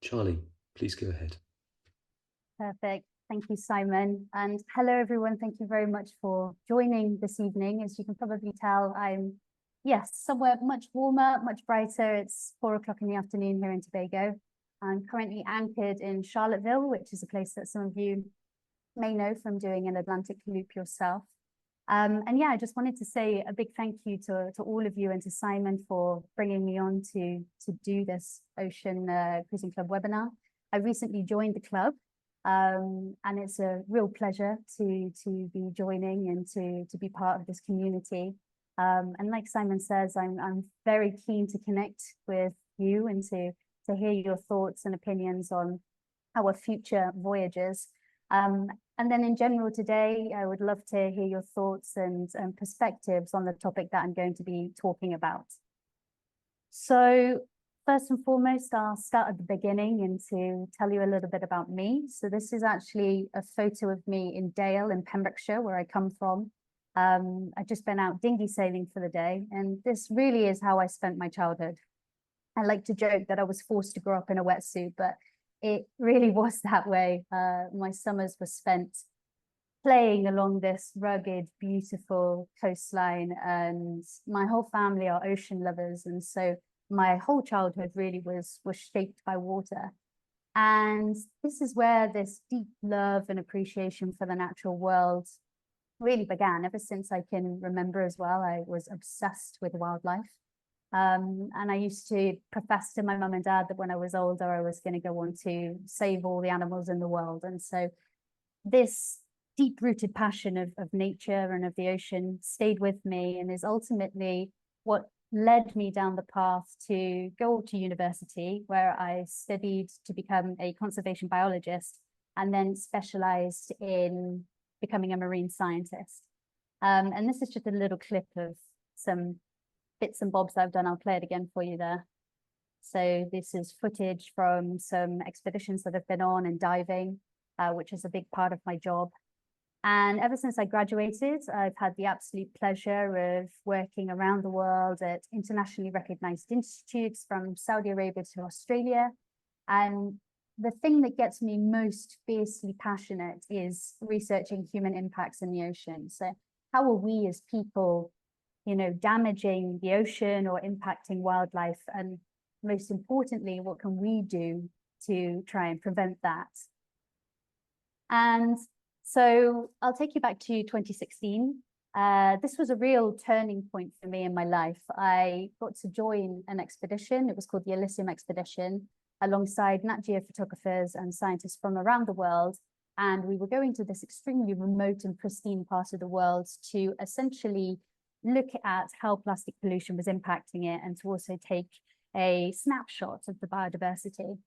Charlie, please go ahead. Perfect. Thank you, Simon. And hello, everyone. Thank you very much for joining this evening. As you can probably tell, I'm, yes, somewhere much warmer, much brighter. It's 4 o'clock in the afternoon here in Tobago. I'm currently anchored in Charlottesville, which is a place that some of you may know from doing an Atlantic loop yourself. And yeah, I just wanted to say a big thank you to all of you and to Simon for bringing me on to do this Ocean Cruising Club webinar. I recently joined the club, and it's a real pleasure to be joining and to be part of this community. And like Simon says, I'm very keen to connect with you and to hear your thoughts and opinions on our future voyages. And then in general today, I would love to hear your thoughts and perspectives on the topic that I'm going to be talking about. So first and foremost, I'll start at the beginning and to tell you a little bit about me. So this is actually a photo of me in Dale in Pembrokeshire, where I come from. I've just been out dinghy sailing for the day, and this really is how I spent my childhood. I like to joke that I was forced to grow up in a wetsuit, but it really was that way. My summers were spent playing along this rugged, beautiful coastline, and my whole family are ocean lovers. And so my whole childhood really was shaped by water. And this is where this deep love and appreciation for the natural world really began. Ever since I can remember as well, I was obsessed with wildlife. And I used to profess to my mum and dad that when I was older, I was going to go on to save all the animals in the world. And so this deep-rooted passion of nature and of the ocean stayed with me and is ultimately what led me down the path to go to university, where I studied to become a conservation biologist and then specialized in becoming a marine scientist. And this is just a little clip of some bits and bobs that I've done. I'll play it again for you there. So this is footage from some expeditions that I've been on and diving, which is a big part of my job. And ever since I graduated, I've had the absolute pleasure of working around the world at internationally recognized institutes from Saudi Arabia to Australia. And the thing that gets me most fiercely passionate is researching human impacts in the ocean. So how are we as people, damaging the ocean or impacting wildlife? And most importantly, what can we do to try and prevent that? And so I'll take you back to 2016. This was a real turning point for me in my life. I got to join an expedition. It was called the Elysium Expedition, alongside Nat Geo photographers and scientists from around the world. And we were going to this extremely remote and pristine part of the world to essentially look at how plastic pollution was impacting it and to also take a snapshot of the biodiversity.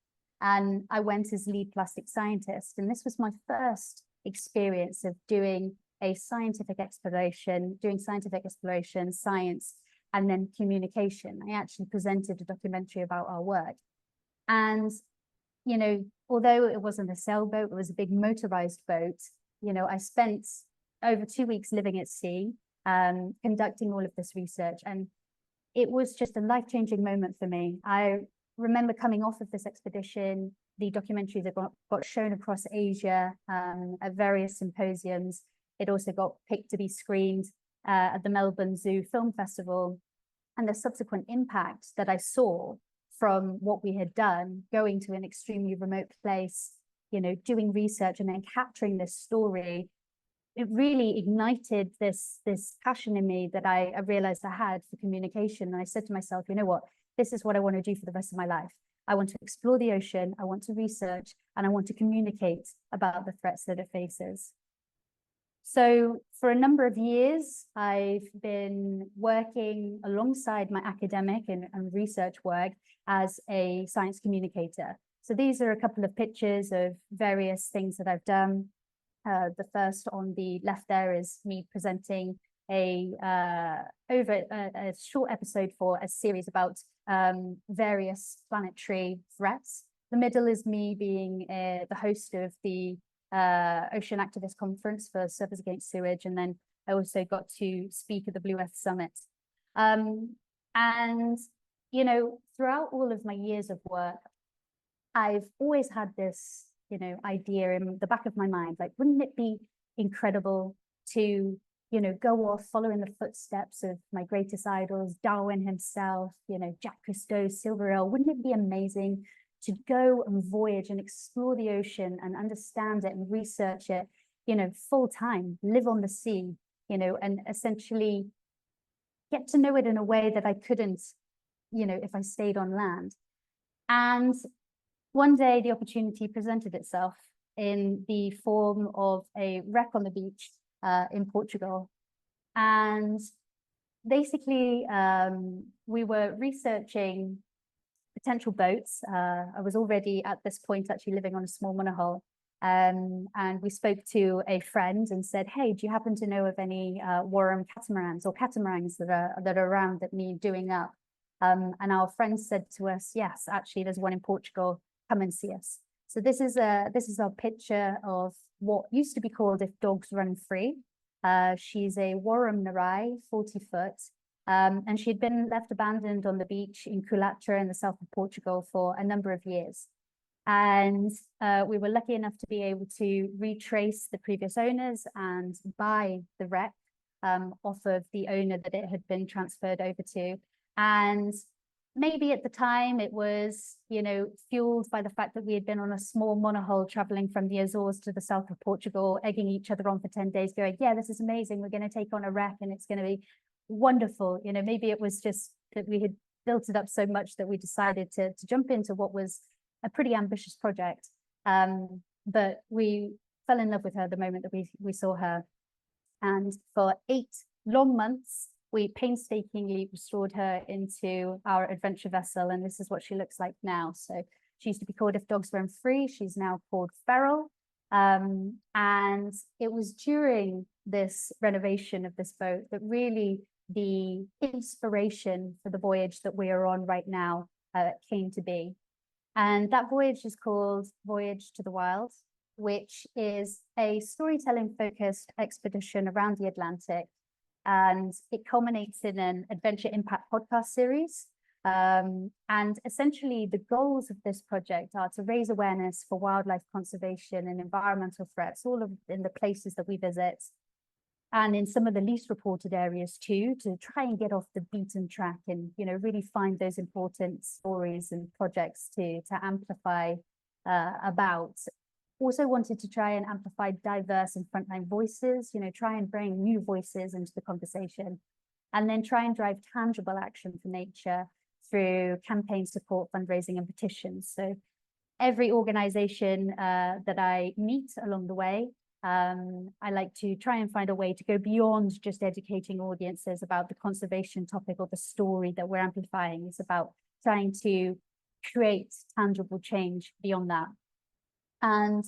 And I went as lead plastic scientist. And this was my first experience of doing a scientific exploration, science, and then communication. I actually presented a documentary about our work. And, although it wasn't a sailboat, it was a big motorized boat, I spent over 2 weeks living at sea, conducting all of this research. And it was just a life-changing moment for me. I remember coming off of this expedition, the documentary that got shown across Asia at various symposiums. It also got picked to be screened at the Melbourne Zoo Film Festival. And the subsequent impact that I saw from what we had done, going to an extremely remote place, doing research and then capturing this story, it really ignited this passion in me that I realized I had for communication. And I said to myself, you know what, this is what I want to do for the rest of my life. I want to explore the ocean, I want to research, and I want to communicate about the threats that it faces. So for a number of years, I've been working alongside my academic and research work as a science communicator. So these are a couple of pictures of various things that I've done. The first on the left there is me presenting a short episode for a series about various planetary threats. The middle is me being the host of the Ocean Activist Conference for Surfers Against Sewage, and then I also got to speak at the Blue Earth Summit. And throughout all of my years of work, I've always had this, you know, idea in the back of my mind, like, wouldn't it be incredible to, you know, go off following the footsteps of my greatest idols, Darwin himself, you know, Jacques Cousteau, Silver Ale? Wouldn't it be amazing to go and voyage and explore the ocean and understand it and research it, you know, full time, live on the sea, you know, and essentially get to know it in a way that I couldn't, you know, if I stayed on land. And one day the opportunity presented itself in the form of a wreck on the beach in Portugal. And basically, we were researching potential boats. I was already at this point actually living on a small monohull. And we spoke to a friend and said, hey, do you happen to know of any Warren catamarans or catamarans that are around that need doing up? And our friend said to us, yes, actually, there's one in Portugal. Come and see us. So this is our picture of what used to be called If Dogs Run Free. She's a Warren Narai, 40 foot. And she had been left abandoned on the beach in Culatra in the south of Portugal for a number of years. And we were lucky enough to be able to retrace the previous owners and buy the wreck off of the owner that it had been transferred over to. And maybe at the time it was, you know, fueled by the fact that we had been on a small monohull traveling from the Azores to the south of Portugal, egging each other on for 10 days, going, yeah, this is amazing. We're going to take on a wreck and it's going to be wonderful. You know, maybe it was just that we had built it up so much that we decided to jump into what was a pretty ambitious project. But we fell in love with her the moment that we saw her. And for 8 long months, we painstakingly restored her into our adventure vessel, and this is what she looks like now. So she used to be called If Dogs Run Free. She's now called Feral. And it was during this renovation of this boat that really the inspiration for the voyage that we are on right now came to be. And that voyage is called Voyage to the Wild, which is a storytelling focused expedition around the Atlantic. And it culminates in an adventure impact podcast series. And essentially the goals of this project are to raise awareness for wildlife conservation and environmental threats, all of in the places that we visit, and in some of the least reported areas too, to try and get off the beaten track and, you know, really find those important stories and projects to amplify about. Also wanted to try and amplify diverse and frontline voices, you know, try and bring new voices into the conversation, and then try and drive tangible action for nature through campaign support, fundraising, and petitions. So every organization that I meet along the way, I like to try and find a way to go beyond just educating audiences about the conservation topic or the story that we're amplifying. It's about trying to create tangible change beyond that. And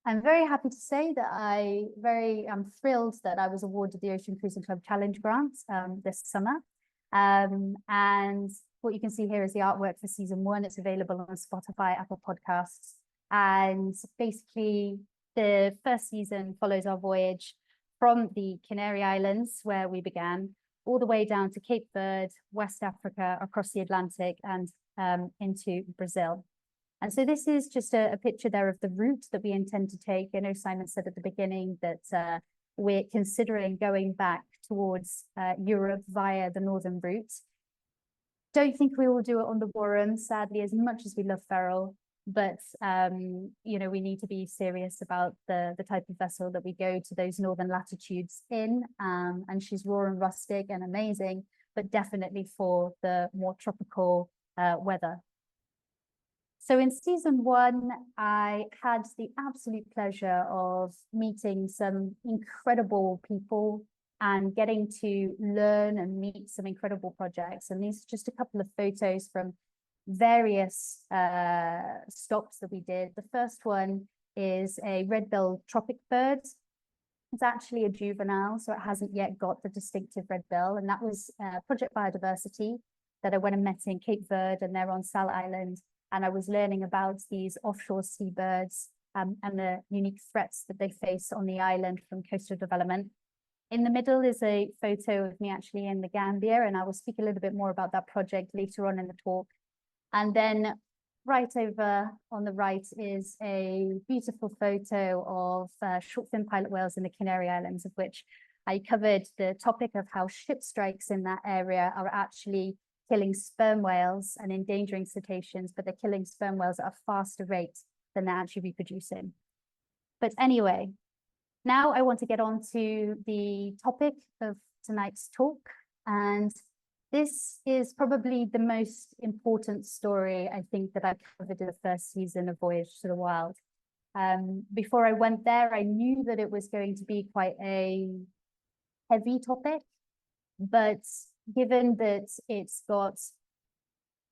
I'm very happy to say that I'm thrilled that I was awarded the Ocean Cruising Club Challenge Grant this summer. And what you can see here is the artwork for season 1. It's available on Spotify, Apple Podcasts. And basically the first season follows our voyage from the Canary Islands, where we began, all the way down to Cape Verde, West Africa, across the Atlantic, and into Brazil. And so this is just a picture there of the route that we intend to take. I know Simon said at the beginning that we're considering going back towards Europe via the northern route. Don't think we will do it on the Warren, sadly, as much as we love Feral, but you know, we need to be serious about the type of vessel that we go to those northern latitudes in. And she's raw and rustic and amazing, but definitely for the more tropical weather. So in season 1, I had the absolute pleasure of meeting some incredible people and getting to learn and meet some incredible projects. And these are just a couple of photos from various stops that we did. The first one is a red-billed tropic bird. It's actually a juvenile, so it hasn't yet got the distinctive red bill. And that was Project Biodiversity that I went and met in Cape Verde, and they're on Sal Island. And I was learning about these offshore seabirds and the unique threats that they face on the island from coastal development. In the middle is a photo of me actually in the Gambia, and I will speak a little bit more about that project later on in the talk. And then right over on the right is a beautiful photo of short fin pilot whales in the Canary Islands, of which I covered the topic of how ship strikes in that area are actually killing sperm whales and endangering cetaceans, but they're killing sperm whales at a faster rate than they're actually reproducing. But anyway, now I want to get on to the topic of tonight's talk. And this is probably the most important story, I think, that I covered in the first season of Voyage to the Wild. Before I went there, I knew that it was going to be quite a heavy topic, but given that it's got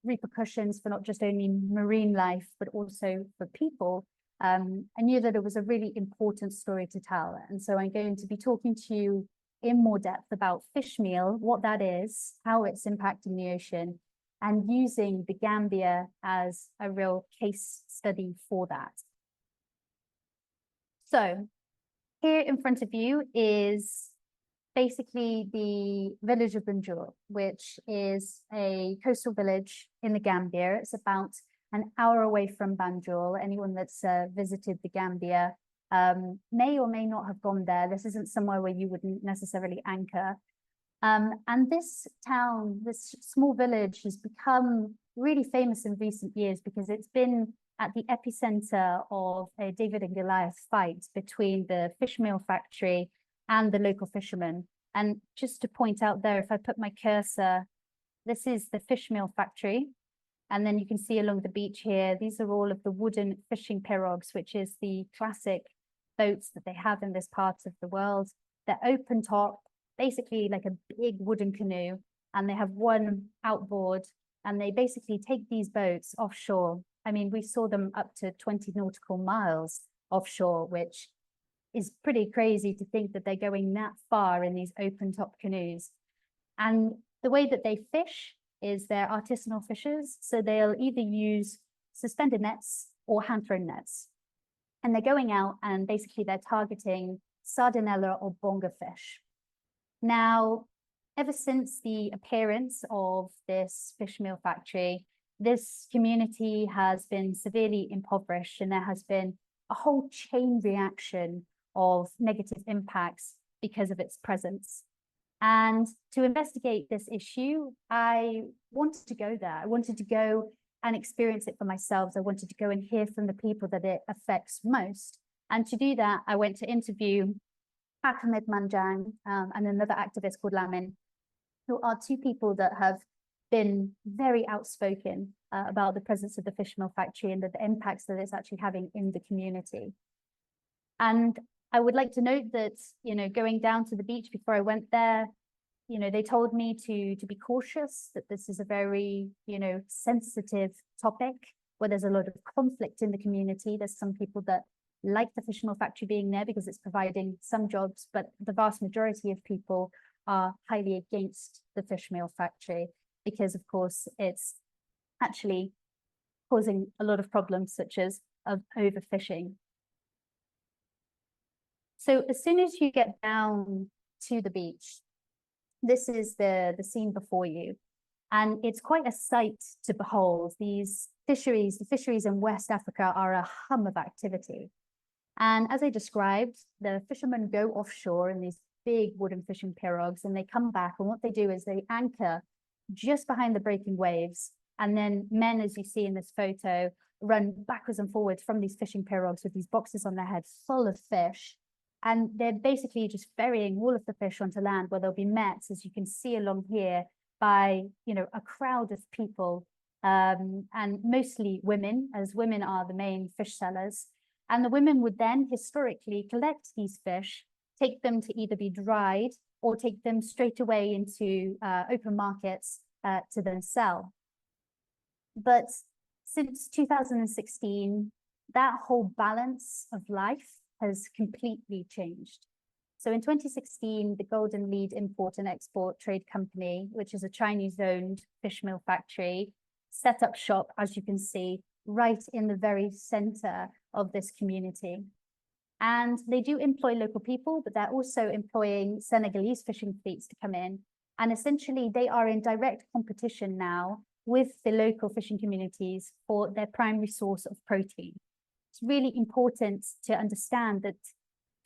repercussions for not just only marine life, but also for people, I knew that it was a really important story to tell. And so I'm going to be talking to you in more depth about fishmeal, what that is, how it's impacting the ocean, and using the Gambia as a real case study for that. So here in front of you is basically the village of Banjul, which is a coastal village in the Gambia. It's about an hour away from Banjul. Anyone that's visited the Gambia may or may not have gone there. This isn't somewhere where you wouldn't necessarily anchor. And this town, this small village, has become really famous in recent years because it's been at the epicenter of a David and Goliath fight between the fishmeal factory and the local fishermen. And just to point out there, if I put my cursor, this is the fishmeal factory. And then you can see along the beach here, these are all of the wooden fishing pirogues, which is the classic boats that they have in this part of the world. They're open top, basically like a big wooden canoe, and they have one outboard, and they basically take these boats offshore. I mean, we saw them up to 20 nautical miles offshore, which is pretty crazy to think that they're going that far in these open top canoes. And the way that they fish is they're artisanal fishers. So they'll either use suspended nets or hand thrown nets. And they're going out and basically they're targeting sardinella or bonga fish. Now, ever since the appearance of this fishmeal factory, this community has been severely impoverished, and there has been a whole chain reaction of negative impacts because of its presence. And to investigate this issue, I wanted to go there. I wanted to go and experience it for myself. I wanted to go and hear from the people that it affects most. And to do that, I went to interview Ahmed Manjang and another activist called Lamin, who are two people that have been very outspoken about the presence of the fishmeal factory and the impacts that it's actually having in the community. And I would like to note that, going down to the beach before I went there, they told me to be cautious, that this is a very, sensitive topic where there's a lot of conflict in the community. There's some people that like the fishmeal factory being there because it's providing some jobs, but the vast majority of people are highly against the fishmeal factory because, of course, it's actually causing a lot of problems such as of overfishing. So as soon as you get down to the beach, this is the scene before you. And it's quite a sight to behold. These fisheries, the fisheries in West Africa are a hum of activity. And as I described, the fishermen go offshore in these big wooden fishing pirogues, and they come back. And what they do is they anchor just behind the breaking waves. And then men, as you see in this photo, run backwards and forwards from these fishing pirogues with these boxes on their head full of fish. And they're basically just ferrying all of the fish onto land, where they'll be met, as you can see along here, by a crowd of people, and mostly women, as women are the main fish sellers. And the women would then historically collect these fish, take them to either be dried or take them straight away into open markets to then sell. But since 2016, that whole balance of life has completely changed. So in 2016, the Golden Lead Import and Export Trade Company, which is a Chinese-owned fishmeal factory, set up shop, as you can see, right in the very center of this community. And they do employ local people, but they're also employing Senegalese fishing fleets to come in. And essentially, they are in direct competition now with the local fishing communities for their primary source of protein. It's really important to understand that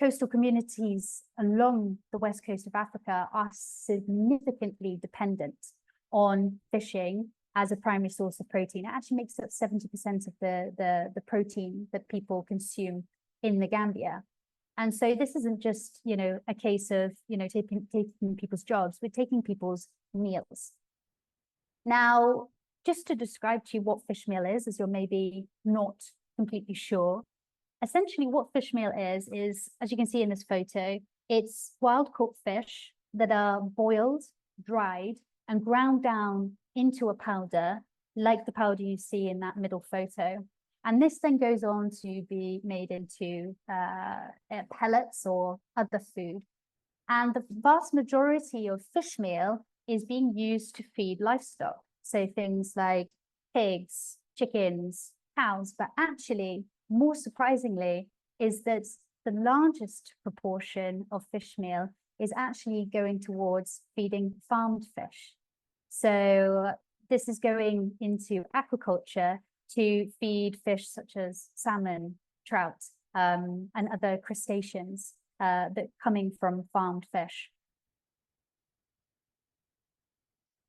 coastal communities along the west coast of Africa are significantly dependent on fishing as a primary source of protein. It actually makes up 70% of the protein that people consume in the Gambia. And so this isn't just, a case of, taking people's jobs, we're taking people's meals. Now, just to describe to you what fishmeal is, as you're maybe not completely sure, essentially what fishmeal is, as you can see in this photo, it's wild caught fish that are boiled, dried, and ground down into a powder, like the powder you see in that middle photo. And this then goes on to be made into pellets or other food. And the vast majority of fish meal is being used to feed livestock. So things like pigs, chickens, cows, but actually, more surprisingly, is that the largest proportion of fish meal is actually going towards feeding farmed fish. So this is going into aquaculture to feed fish such as salmon, trout, and other crustaceans that coming from farmed fish.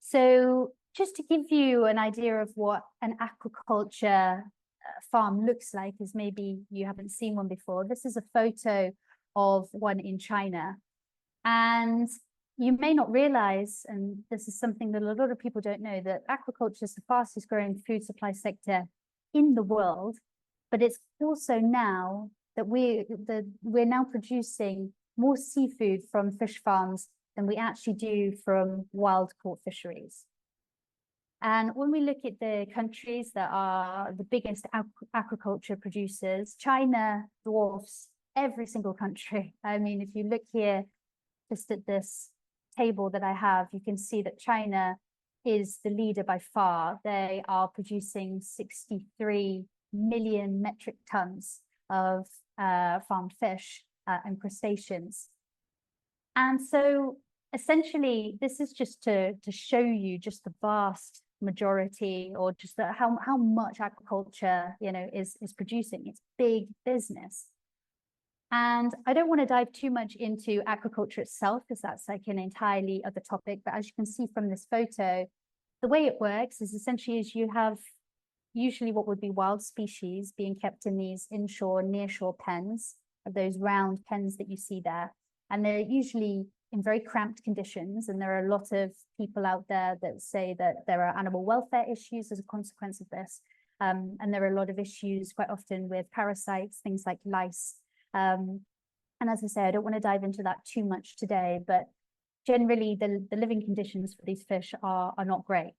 So just to give you an idea of what an aquaculture farm looks like, as maybe you haven't seen one before, this is a photo of one in China. And you may not realize, and this is something that a lot of people don't know, that aquaculture is the fastest growing food supply sector in the world, but it's also now that we're now producing more seafood from fish farms than we actually do from wild caught fisheries. And when we look at the countries that are the biggest aquaculture producers, China dwarfs every single country. I mean, if you look here, just at this table that I have, you can see that China is the leader by far. They are producing 63 million metric tons of farmed fish and crustaceans. And so essentially, this is just to show you just the vast majority, or just how much aquaculture is producing. It's big business. And I don't want to dive too much into aquaculture itself, because that's like an entirely other topic. But as you can see from this photo, the way it works is essentially you have usually what would be wild species being kept in these inshore, nearshore pens, of those round pens that you see there. And they're usually in very cramped conditions. And there are a lot of people out there that say that there are animal welfare issues as a consequence of this. And there are a lot of issues quite often with parasites, things like lice. And as I say, I don't want to dive into that too much today, but generally the living conditions for these fish are not great.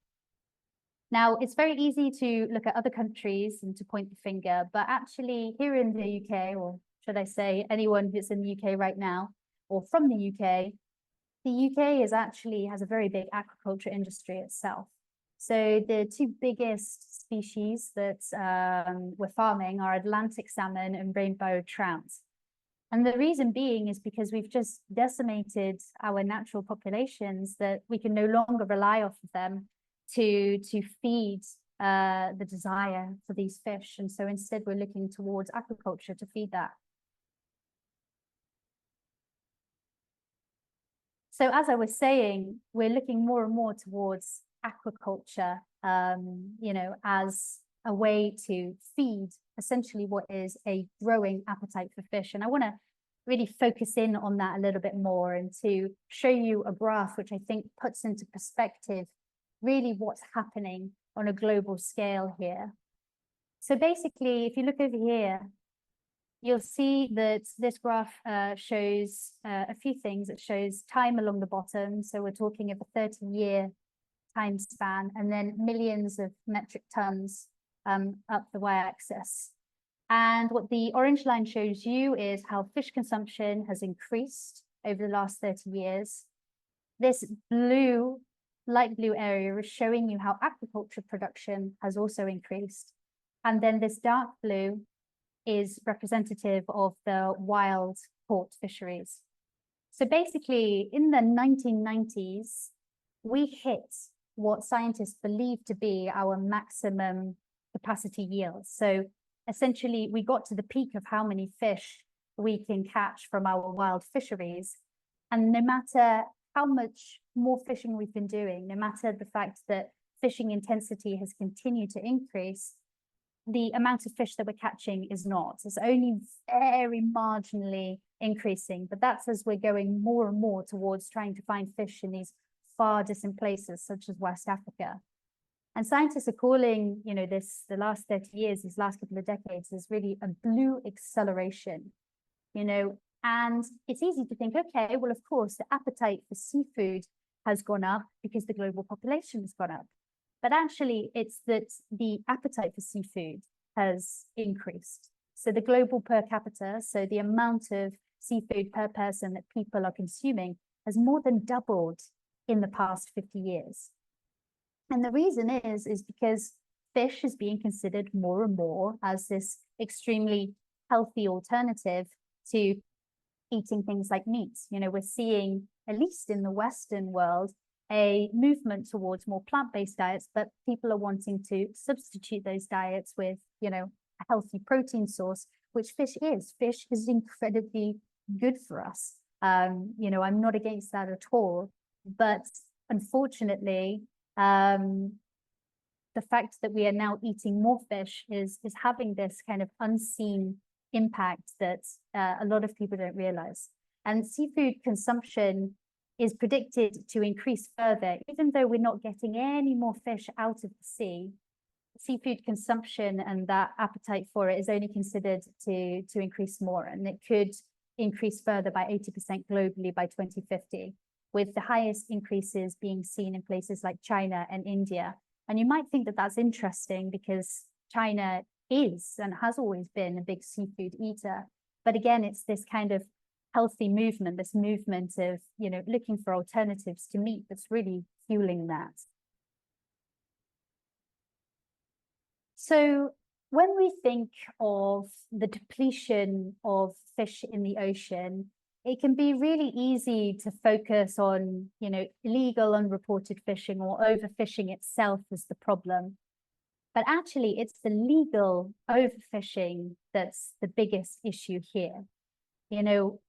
Now, it's very easy to look at other countries and to point the finger, but actually here in the UK, or should I say anyone who's in the UK right now, or from the UK has a very big aquaculture industry itself. So the two biggest species that we're farming are Atlantic salmon and rainbow trout. And the reason being is because we've just decimated our natural populations, that we can no longer rely off of them to feed the desire for these fish. And so instead we're looking towards aquaculture to feed that. So as I was saying, we're looking more and more towards aquaculture, as a way to feed essentially what is a growing appetite for fish. And I want to really focus in on that a little bit more, and to show you a graph which I think puts into perspective really what's happening on a global scale here. So basically, if you look over here, you'll see that this graph shows a few things. It shows time along the bottom. So we're talking of a 30-year time span, and then millions of metric tons up the y-axis. And what the orange line shows you is how fish consumption has increased over the last 30 years. This light blue area is showing you how aquaculture production has also increased. And then this dark blue is representative of the wild caught fisheries. So basically, in the 1990s, we hit what scientists believe to be our maximum capacity yield. So essentially, we got to the peak of how many fish we can catch from our wild fisheries. And no matter how much more fishing we've been doing, no matter the fact that fishing intensity has continued to increase, the amount of fish that we're catching is not. It's only very marginally increasing, but that's as we're going more and more towards trying to find fish in these far distant places, such as West Africa. And scientists are calling, this, the last 30 years, these last couple of decades, is really a blue acceleration, and it's easy to think, okay, well, of course, the appetite for seafood has gone up because the global population has gone up. But actually, it's that the appetite for seafood has increased. So the global per capita, so the amount of seafood per person that people are consuming, has more than doubled in the past 50 years. And the reason is because fish is being considered more and more as this extremely healthy alternative to eating things like meat. We're seeing, at least in the Western world, a movement towards more plant-based diets, but people are wanting to substitute those diets with, a healthy protein source, which fish is. Fish is incredibly good for us. I'm not against that at all, but unfortunately, the fact that we are now eating more fish is having this kind of unseen impact that a lot of people don't realize. And seafood consumption is predicted to increase further, even though we're not getting any more fish out of the sea. Seafood consumption and that appetite for it is only considered to increase more, and it could increase further by 80% globally by 2050, with the highest increases being seen in places like China and India. And you might think that that's interesting because China is and has always been a big seafood eater. But again, it's this kind of healthy movement, this movement of, looking for alternatives to meat that's really fueling that. So when we think of the depletion of fish in the ocean, it can be really easy to focus on, illegal unreported fishing or overfishing itself as the problem. But actually, it's the legal overfishing that's the biggest issue here.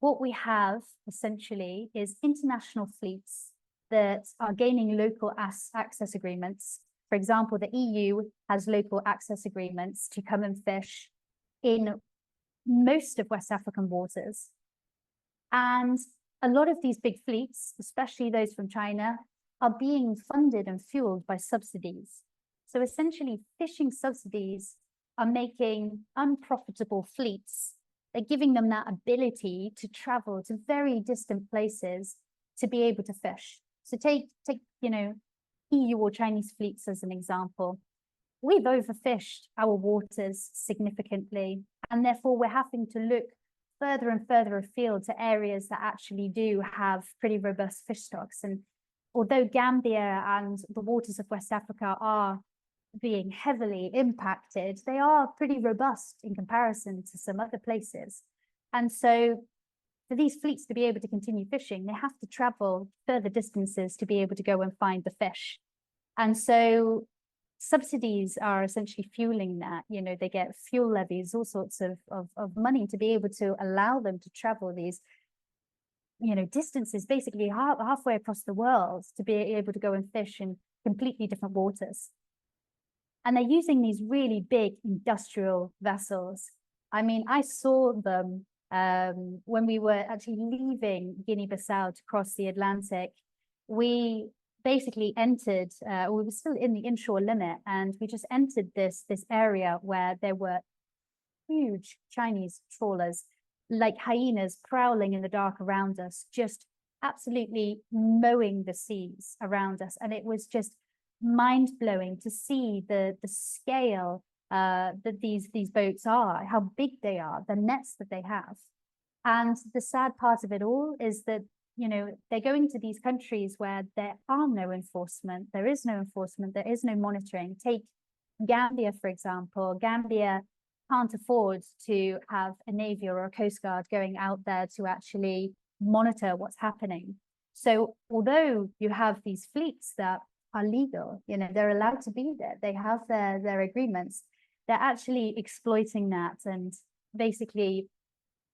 What we have essentially is international fleets that are gaining local access agreements. For example, the EU has local access agreements to come and fish in most of West African waters. And a lot of these big fleets, especially those from China, are being funded and fueled by subsidies. So essentially, fishing subsidies are making unprofitable fleets. They're giving them that ability to travel to very distant places to be able to fish. So take EU or Chinese fleets as an example. We've overfished our waters significantly, and therefore we're having to look further and further afield to areas that actually do have pretty robust fish stocks. And although Gambia and the waters of West Africa are being heavily impacted, they are pretty robust in comparison to some other places. And so for these fleets to be able to continue fishing, they have to travel further distances to be able to go and find the fish. And so subsidies are essentially fueling that. They get fuel levies, all sorts of money to be able to allow them to travel these distances, basically halfway across the world, to be able to go and fish in completely different waters. And they're using these really big industrial vessels. I mean, I saw them when we were actually leaving Guinea-Bissau to cross the Atlantic. We basically entered, we were still in the inshore limit, and we just entered this area where there were huge Chinese trawlers, like hyenas, prowling in the dark around us, just absolutely mowing the seas around us. And it was just mind-blowing to see the scale that these boats are, how big they are, the nets that they have. And the sad part of it all is that they're going to these countries where there are no enforcement, there is no enforcement, there is no monitoring. Take Gambia, for example. Gambia can't afford to have a Navy or a Coast Guard going out there to actually monitor what's happening. So although you have these fleets that are legal. You know, they're allowed to be there. They have their agreements. They're actually exploiting that, and basically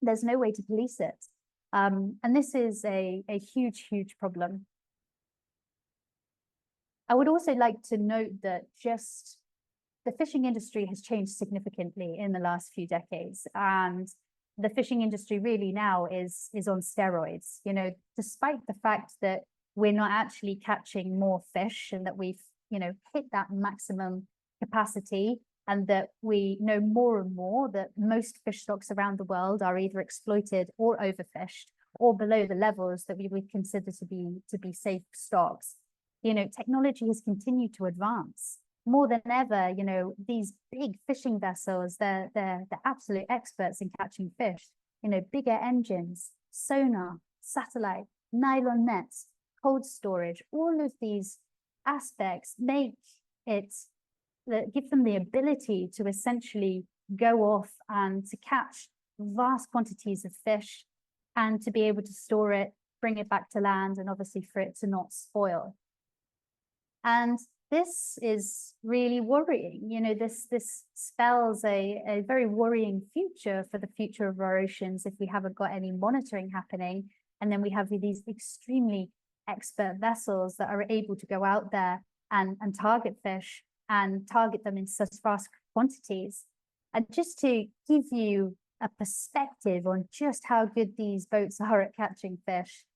there's no way to police it. And this is a huge, huge problem. I would also like to note that just the fishing industry has changed significantly in the last few decades, and the fishing industry really now is on steroids. You know, despite the fact that we're not actually catching more fish and that we've, you know, hit that maximum capacity, and that we know more and more that most fish stocks around the world are either exploited or overfished or below the levels that we would consider to be safe stocks. You know, technology has continued to advance more than ever. You know, these big fishing vessels, they're absolute experts in catching fish. You know, bigger engines, sonar, satellite, nylon nets, cold storage, all of these aspects make it, give them the ability to essentially go off and to catch vast quantities of fish and to be able to store it, bring it back to land, and obviously for it to not spoil. And this is really worrying. You know, this spells a very worrying future for the future of our oceans if we haven't got any monitoring happening. And then we have these extremely expert vessels that are able to go out there and target fish and target them in such vast quantities. And just to give you a perspective on just how good these boats are at catching fish,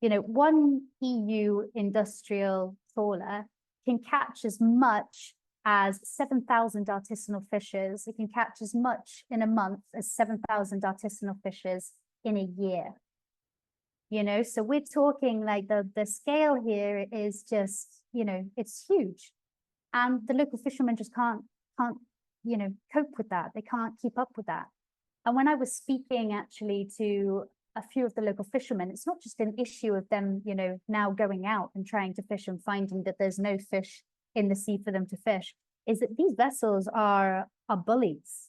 you know, one EU industrial trawler can catch as much as 7,000 artisanal fishes. It can catch as much in a month as 7,000 artisanal fishes in a year. You know, so we're talking like the scale here is just, you know, it's huge. And the local fishermen just can't, you know, cope with that. They can't keep up with that. And when I was speaking actually to a few of the local fishermen, it's not just an issue of them, you know, now going out and trying to fish and finding that there's no fish in the sea for them to fish, is that these vessels are bullies.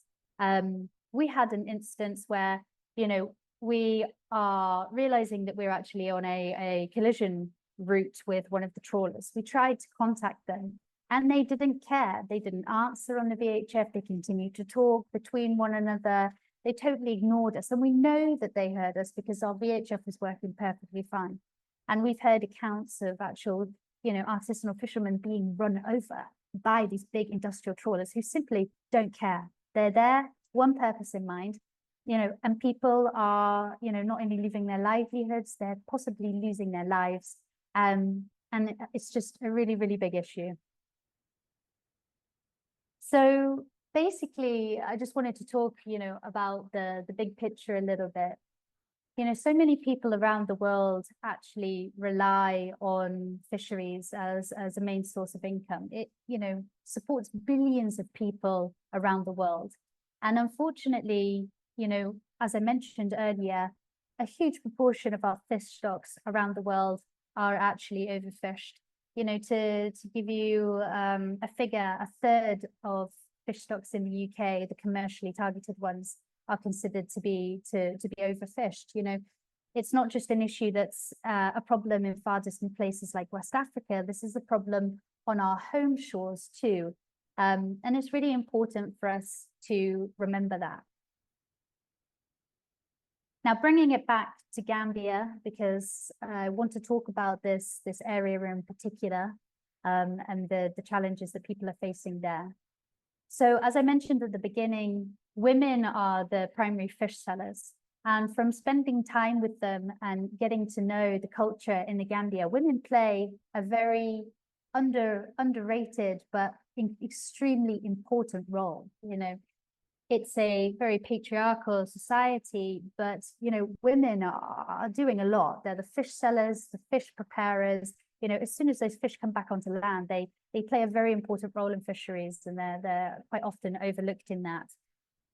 We had an instance where, you know, we are realizing that we're actually on a collision route with one of the trawlers. We tried to contact them and they didn't care. They didn't answer on the VHF. They continued to talk between one another. They totally ignored us. And we know that they heard us because our VHF was working perfectly fine. And we've heard accounts of actual, you know, artisanal fishermen being run over by these big industrial trawlers who simply don't care. They're there, one purpose in mind, you know, and people are, you know, not only losing their livelihoods, they're possibly losing their lives. And it's just a really, really big issue. So basically, I just wanted to talk, you know, about the big picture a little bit. You know, so many people around the world actually rely on fisheries as a main source of income. It, you know, supports billions of people around the world. And unfortunately, you know, as I mentioned earlier, a huge proportion of our fish stocks around the world are actually overfished. You know, to give you a figure, a third of fish stocks in the UK, the commercially targeted ones, are considered to be overfished. You know, it's not just an issue that's a problem in far distant places like West Africa. This is a problem on our home shores too. And it's really important for us to remember that. Now, bringing it back to Gambia, because I want to talk about this area in particular, and the challenges that people are facing there. So as I mentioned at the beginning, women are the primary fish sellers. And from spending time with them and getting to know the culture in the Gambia, women play a very underrated but extremely important role. You know, it's a very patriarchal society, but, you know, women are doing a lot. They're the fish sellers, the fish preparers. You know, as soon as those fish come back onto land, they play a very important role in fisheries, and they're quite often overlooked in that.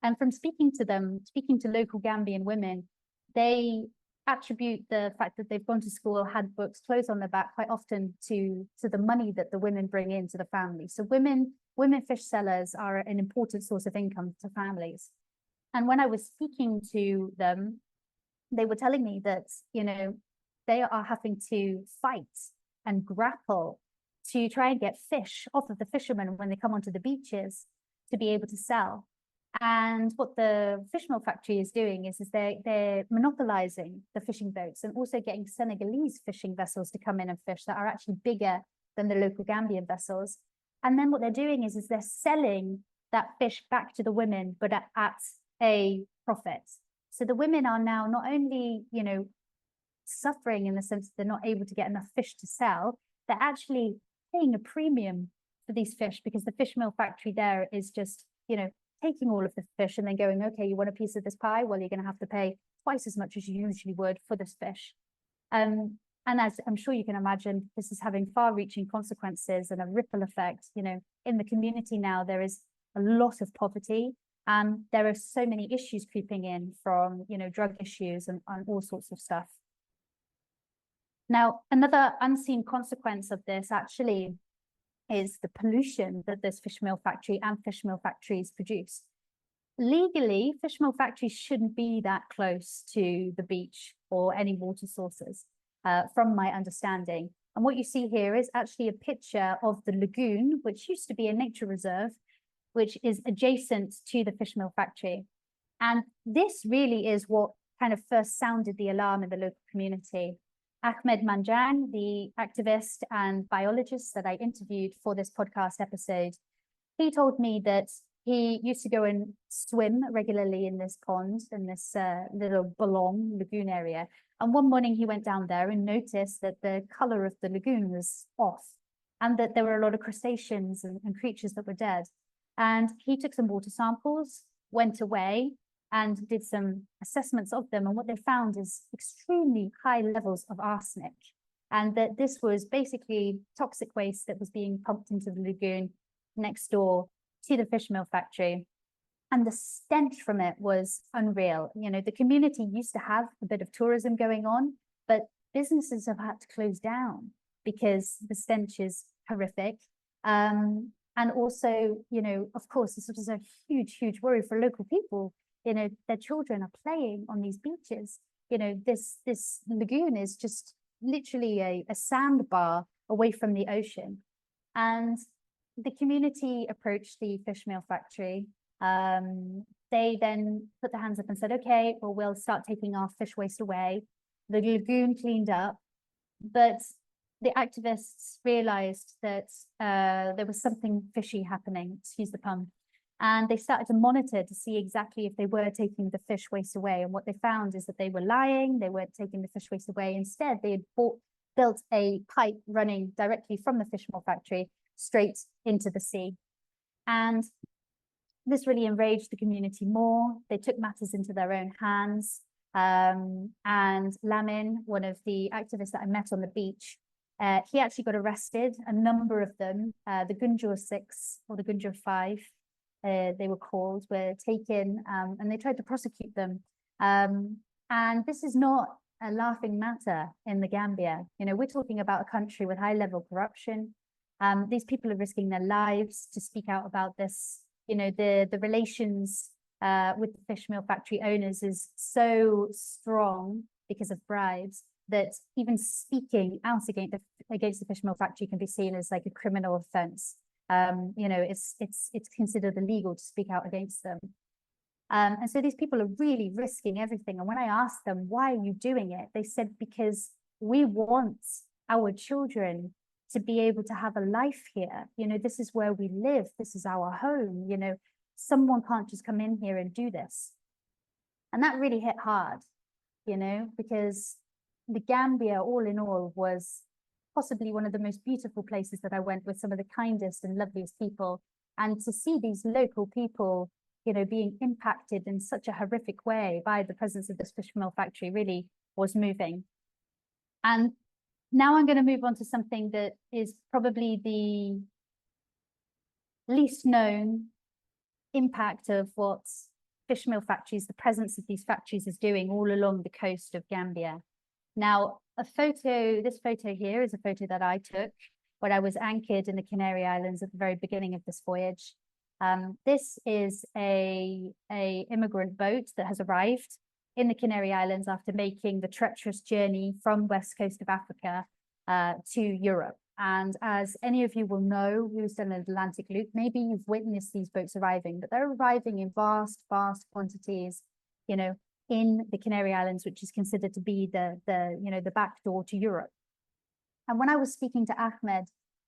And from speaking to them, speaking to local Gambian women, they attribute the fact that they've gone to school, had books, clothes on their back quite often to the money that the women bring into the family. So women fish sellers are an important source of income to families. And when I was speaking to them, they were telling me that, you know, they are having to fight and grapple to try and get fish off of the fishermen when they come onto the beaches to be able to sell. And what the Fishmeal factory is doing is they're monopolizing the fishing boats and also getting Senegalese fishing vessels to come in and fish that are actually bigger than the local Gambian vessels. And then what they're doing is they're selling that fish back to the women, but at a profit. So the women are now not only, you know, suffering in the sense that they're not able to get enough fish to sell, they're actually paying a premium for these fish because the Fishmeal factory there is just, you know, taking all of the fish and then going, okay, you want a piece of this pie? Well, you're going to have to pay twice as much as you usually would for this fish. And as I'm sure you can imagine, this is having far-reaching consequences and a ripple effect. You know, in the community now, there is a lot of poverty. There are so many issues creeping in from, you know, drug issues and all sorts of stuff. Now, another unseen consequence of this actually is the pollution that this fishmeal factory and fishmeal factories produce. Legally, fishmeal factories shouldn't be that close to the beach or any water sources, from my understanding. And what you see here is actually a picture of the lagoon, which used to be a nature reserve, which is adjacent to the fishmeal factory. And this really is what kind of first sounded the alarm in the local community. Ahmed Manjang, the activist and biologist that I interviewed for this podcast episode, he told me that he used to go and swim regularly in this pond, in this little Belong lagoon area. And one morning he went down there and noticed that the color of the lagoon was off and that there were a lot of crustaceans and creatures that were dead. And he took some water samples, went away, and did some assessments of them. And what they found is extremely high levels of arsenic. And that this was basically toxic waste that was being pumped into the lagoon next door to the fishmeal factory. And the stench from it was unreal. You know, the community used to have a bit of tourism going on, but businesses have had to close down because the stench is horrific. And also, you know, of course, this was a huge, huge worry for local people. You know, their children are playing on these beaches. You know, this lagoon is just literally a sandbar away from the ocean. And the community approached the fishmeal factory. They then put their hands up and said, okay, well, we'll start taking our fish waste away. The lagoon cleaned up, but the activists realized that there was something fishy happening, excuse the pun. And they started to monitor to see exactly if they were taking the fish waste away. And what they found is that they were lying, they weren't taking the fish waste away. Instead, they had built a pipe running directly from the fishmeal factory straight into the sea. And this really enraged the community more. They took matters into their own hands. And Lamin, one of the activists that I met on the beach, he actually got arrested. A number of them, the Gunjur 6 or the Gunjur 5, they were called, were taken, and they tried to prosecute them. And this is not a laughing matter in the Gambia. You know, we're talking about a country with high level corruption. These people are risking their lives to speak out about this. You know, the relations with the fishmeal factory owners is so strong because of bribes that even speaking out against the fishmeal factory can be seen as like a criminal offense. You know, it's considered illegal to speak out against them. And so these people are really risking everything. And when I asked them, why are you doing it? They said, because we want our children to be able to have a life here. You know, this is where we live. This is our home. You know, someone can't just come in here and do this. And that really hit hard, you know, because the Gambia, all in all, was possibly one of the most beautiful places that I went, with some of the kindest and loveliest people. And to see these local people, you know, being impacted in such a horrific way by the presence of this fishmeal factory really was moving. And now I'm going to move on to something that is probably the least known impact of what fishmeal factories, the presence of these factories, is doing all along the coast of Gambia. Now, this photo here is a photo that I took when I was anchored in the Canary Islands at the very beginning of this voyage. This is a immigrant boat that has arrived in the Canary Islands after making the treacherous journey from west coast of Africa to Europe. And as any of you will know, who's done an Atlantic loop, maybe you've witnessed these boats arriving, but they're arriving in vast, vast quantities, you know, in the Canary Islands, which is considered to be the back door to Europe. And when I was speaking to Ahmed,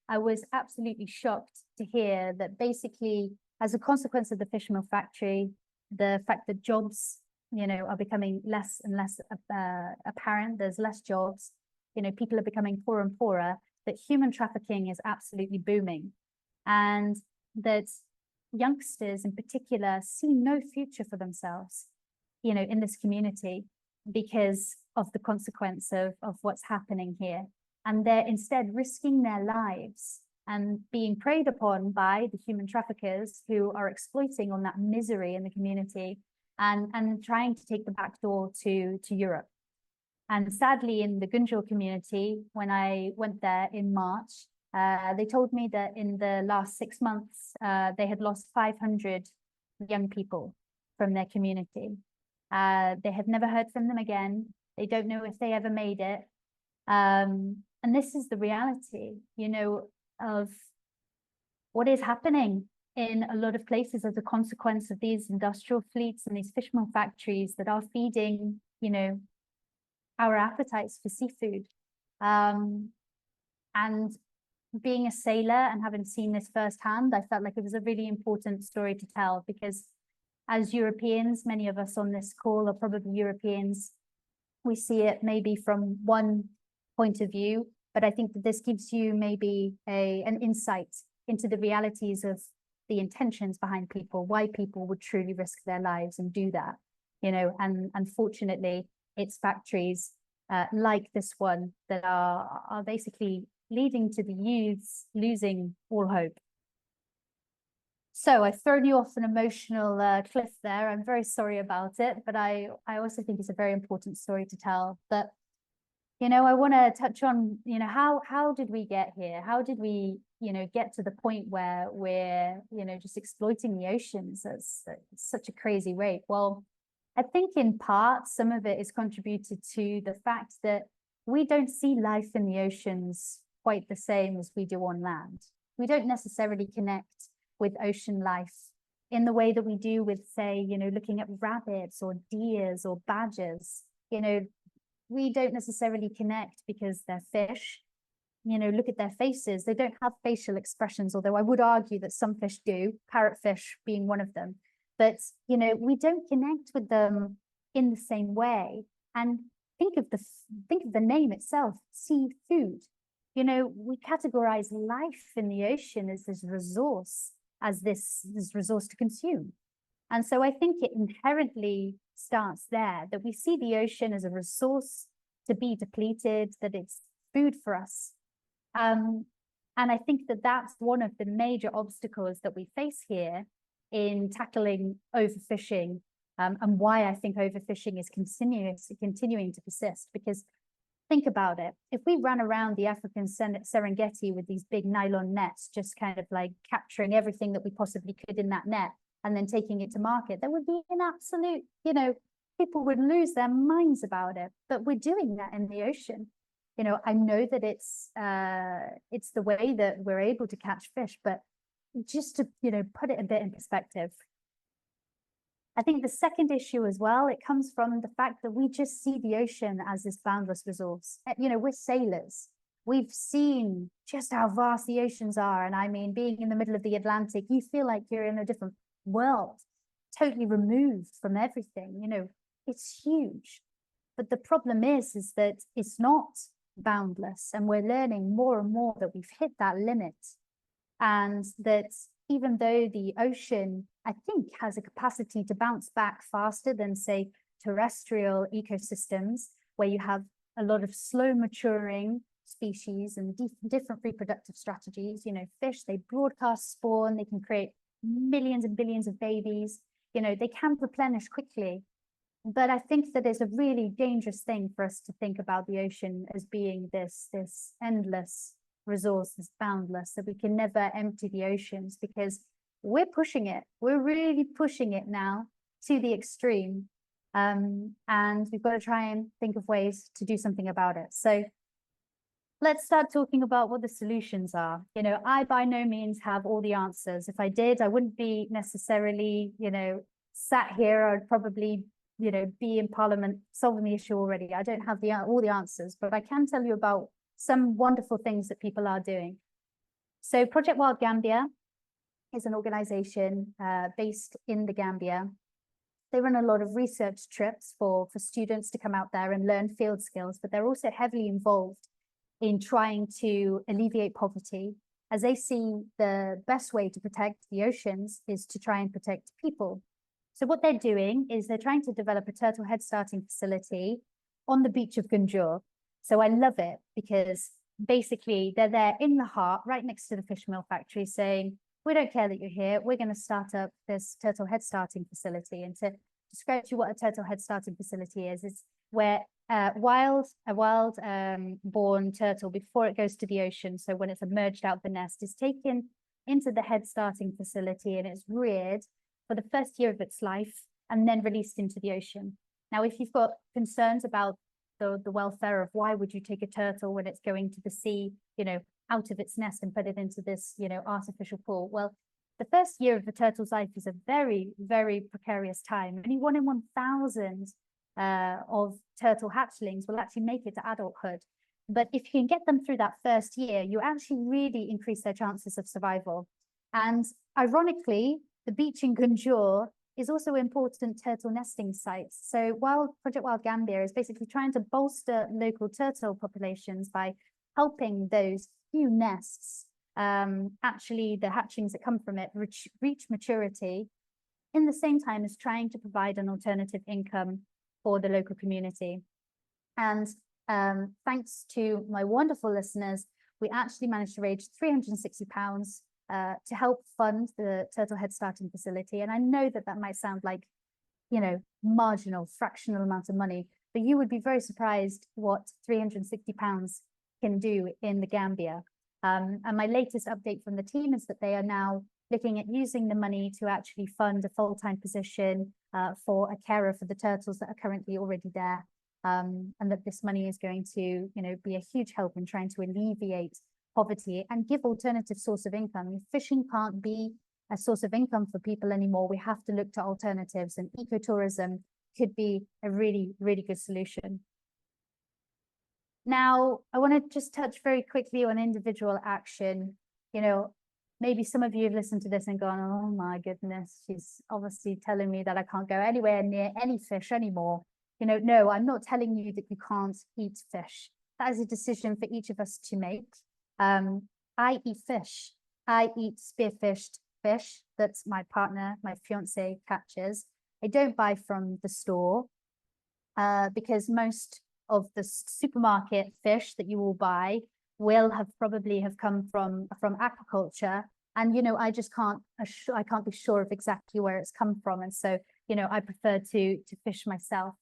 I was absolutely shocked to hear that basically, as a consequence of the Fishmeal factory, the fact that jobs, you know, are becoming less and less apparent, there's less jobs, you know, people are becoming poorer and poorer, that human trafficking is absolutely booming. And that youngsters in particular see no future for themselves, you know, in this community because of the consequence of what's happening here. And they're instead risking their lives and being preyed upon by the human traffickers who are exploiting on that misery in the community and trying to take the back door to Europe. And sadly, in the Gunjur community, when I went there in March, they told me that in the last 6 months, they had lost 500 young people from their community. They have never heard from them again. They don't know if they ever made it. And this is the reality, you know, of what is happening in a lot of places as a consequence of these industrial fleets and these fishmeal factories that are feeding, you know, our appetites for seafood. And being a sailor and having seen this firsthand, I felt like it was a really important story to tell, because as Europeans, many of us on this call are probably Europeans. We see it maybe from one point of view, but I think that this gives you maybe an insight into the realities of the intentions behind people, why people would truly risk their lives and do that, you know. And unfortunately, it's factories like this one that are basically leading to the youths losing all hope. So I've thrown you off an emotional cliff there. I'm very sorry about it, but I also think it's a very important story to tell. But, you know, I want to touch on, you know, how did we get here? How did we, you know, get to the point where we're, you know, just exploiting the oceans at such a crazy rate? Well, I think in part, some of it is contributed to the fact that we don't see life in the oceans quite the same as we do on land. We don't necessarily connect with ocean life in the way that we do with, say, you know, looking at rabbits or deers or badgers. You know, we don't necessarily connect because they're fish. You know, look at their faces. They don't have facial expressions, although I would argue that some fish do, parrotfish being one of them. But, you know, we don't connect with them in the same way. And think of the name itself, seafood. You know, we categorize life in the ocean as this resource, as this resource to consume. And so I think it inherently starts there, that we see the ocean as a resource to be depleted, that it's food for us. And I think that that's one of the major obstacles that we face here in tackling overfishing, and why I think overfishing is continuing to persist. Because think about it, if we ran around the African Serengeti with these big nylon nets, just kind of like capturing everything that we possibly could in that net and then taking it to market, there would be an absolute, you know, people would lose their minds about it. But we're doing that in the ocean. You know, I know that it's the way that we're able to catch fish, but just to, you know, put it a bit in perspective, I think the second issue as well, it comes from the fact that we just see the ocean as this boundless resource. You know, we're sailors. We've seen just how vast the oceans are. And I mean, being in the middle of the Atlantic, you feel like you're in a different world, totally removed from everything. You know, it's huge. But the problem is that it's not boundless. And we're learning more and more that we've hit that limit. And that even though the ocean, I think, has a capacity to bounce back faster than, say, terrestrial ecosystems, where you have a lot of slow maturing species and different reproductive strategies. You know, fish, they broadcast spawn, they can create millions and billions of babies. You know, they can replenish quickly. But I think that it's a really dangerous thing for us to think about the ocean as being this endless resource, is boundless, that we can never empty the oceans, because we're pushing it. We're really pushing it now to the extreme. And we've got to try and think of ways to do something about it. So let's start talking about what the solutions are. You know, I by no means have all the answers. If I did, I wouldn't be necessarily, you know, sat here. I'd probably, you know, be in Parliament solving the issue already. I don't have all the answers, but I can tell you about some wonderful things that people are doing. So Project Wild Gambia is an organization based in the Gambia. They run a lot of research trips for students to come out there and learn field skills, but they're also heavily involved in trying to alleviate poverty, as they see the best way to protect the oceans is to try and protect people. So what they're doing is they're trying to develop a turtle head starting facility on the beach of Gunjur. So I love it because basically they're there in the heart, right next to the Fishmeal factory, saying, we don't care that you're here, we're going to start up this turtle head starting facility. And to describe to you what a turtle head starting facility is, it's where a wild born turtle, before it goes to the ocean, so when it's emerged out the nest, is taken into the head starting facility and it's reared for the first year of its life and then released into the ocean. Now, if you've got concerns about the welfare of why would you take a turtle when it's going to the sea, you know, out of its nest and put it into this, you know, artificial pool. Well, the first year of the turtle's life is a very, very precarious time. Only 1 in 1,000 of turtle hatchlings will actually make it to adulthood. But if you can get them through that first year, you actually really increase their chances of survival. And ironically, the beach in Gunjur is also an important turtle nesting site. So Project Wild Gambia is basically trying to bolster local turtle populations by helping those few nests, actually the hatchlings that come from it, reach maturity, in the same time as trying to provide an alternative income for the local community. And thanks to my wonderful listeners, we actually managed to raise £360 to help fund the turtle head starting facility. And I know that that might sound like, you know, marginal, fractional amount of money, but you would be very surprised what £360 can do in the Gambia. And my latest update from the team is that they are now looking at using the money to actually fund a full-time position for a carer for the turtles that are currently already there. And that this money is going to, you know, be a huge help in trying to alleviate poverty and give alternative source of income. Fishing can't be a source of income for people anymore. We have to look to alternatives, and ecotourism could be a really, really good solution. Now, I want to just touch very quickly on individual action. You know, maybe some of you have listened to this and gone, oh my goodness, she's obviously telling me that I can't go anywhere near any fish anymore. You know, no, I'm not telling you that you can't eat fish. That is a decision for each of us to make. I eat fish. I eat spearfished fish that my partner, my fiance, catches. I don't buy from the store because most of the supermarket fish that you will buy will have probably have come from aquaculture, and you know, I just can't be sure of exactly where it's come from, and so you know, I prefer to fish myself.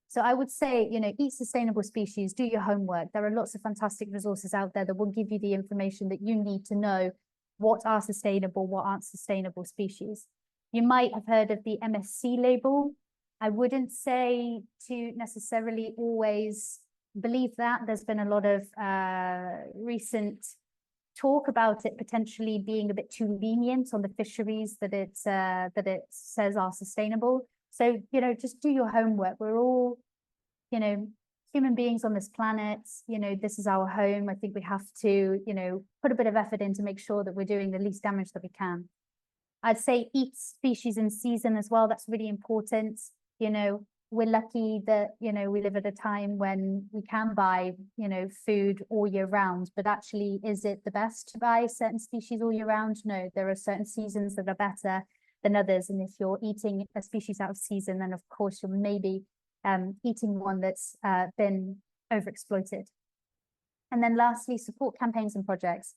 So I would say, you know, eat sustainable species, do your homework. There are lots of fantastic resources out there that will give you the information that you need to know what are sustainable, what aren't sustainable species. You might have heard of the MSC label. I wouldn't say to necessarily always believe that. There's been a lot of recent talk about it potentially being a bit too lenient on the fisheries that it says are sustainable. So, you know, just do your homework. We're all, you know, human beings on this planet. You know, this is our home. I think we have to, you know, put a bit of effort in to make sure that we're doing the least damage that we can. I'd say eat species in season as well. That's really important. You know, we're lucky that, you know, we live at a time when we can buy, you know, food all year round, but actually, is it the best to buy certain species all year round? No, there are certain seasons that are better than others. And if you're eating a species out of season, then of course you're maybe eating one that's been overexploited. And then lastly, support campaigns and projects.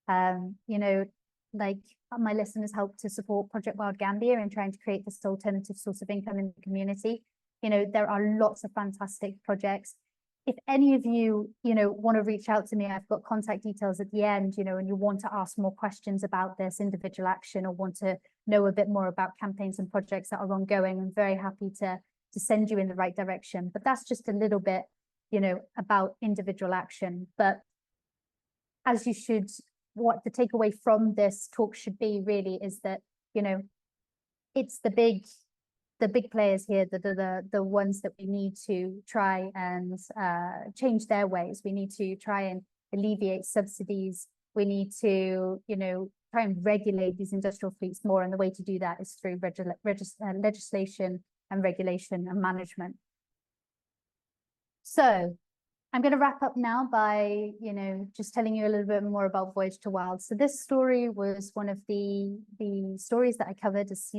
You know, like my listeners help to support Project Wild Gambia in trying to create this alternative source of income in the community. You know, there are lots of fantastic projects. If any of you, you know, want to reach out to me, I've got contact details at the end, you know, and you want to ask more questions about this individual action or want to know a bit more about campaigns and projects that are ongoing, I'm very happy to send you in the right direction. But that's just a little bit, you know, about individual action. But as you should, what the takeaway from this talk should be really is that, you know, it's the big players here that are the ones that we need to try and change their ways. We need to try and alleviate subsidies. We need to, you know, try and regulate these industrial fleets more. And the way to do that is through legislation and regulation and management. So I'm going to wrap up now by, you know, just telling you a little bit more about Voyage to Wild. So this story was one of the stories that I covered as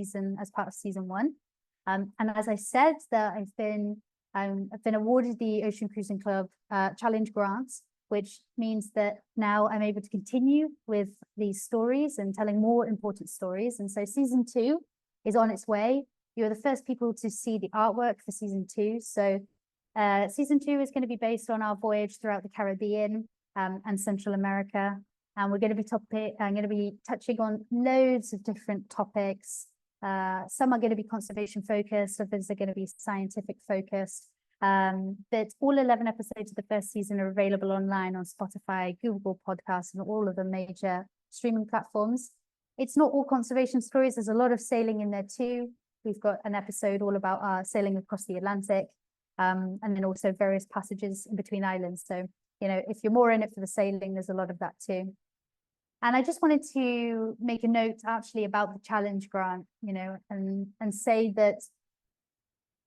part of season 1. And as I said, that I've been awarded the Ocean Cruising Club Challenge grants, which means that now I'm able to continue with these stories and telling more important stories. And so season 2 is on its way. You're the first people to see the artwork for season 2. So season 2 is going to be based on our voyage throughout the Caribbean and Central America. And we're going to be touching on loads of different topics. Some are going to be conservation focused, others are going to be scientific focused. But all 11 episodes of the first season are available online on Spotify, Google Podcasts, and all of the major streaming platforms. It's not all conservation stories. There's a lot of sailing in there too. We've got an episode all about sailing across the Atlantic, and then also various passages in between islands. So, you know, if you're more in it for the sailing, there's a lot of that too. And I just wanted to make a note actually about the challenge grant, you know, and say that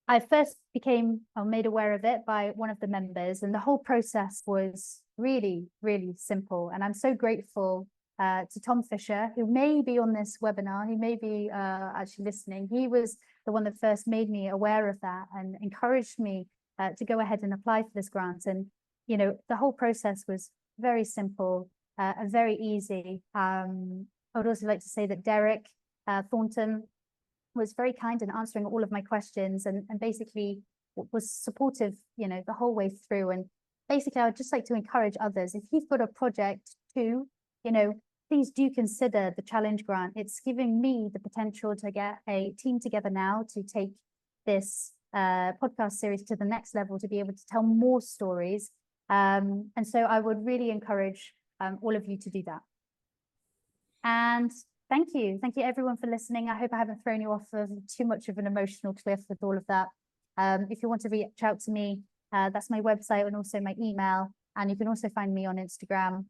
I first made aware of it by one of the members, and the whole process was really, really simple. And I'm so grateful to Tom Fisher, who may be on this webinar, he may be actually listening. He was the one that first made me aware of that and encouraged me to go ahead and apply for this grant. And, you know, the whole process was very simple and very easy. I would also like to say that Derek Thornton was very kind in answering all of my questions and basically was supportive, you know, the whole way through. And basically, I would just like to encourage others, if you've got a project too, you know, please do consider the challenge grant. It's giving me the potential to get a team together now to take this podcast series to the next level, to be able to tell more stories. And so I would really encourage all of you to do that. And thank you everyone for listening. I hope I haven't thrown you off of too much of an emotional cliff with all of that. If you want to reach out to me, that's my website and also my email. And you can also find me on Instagram.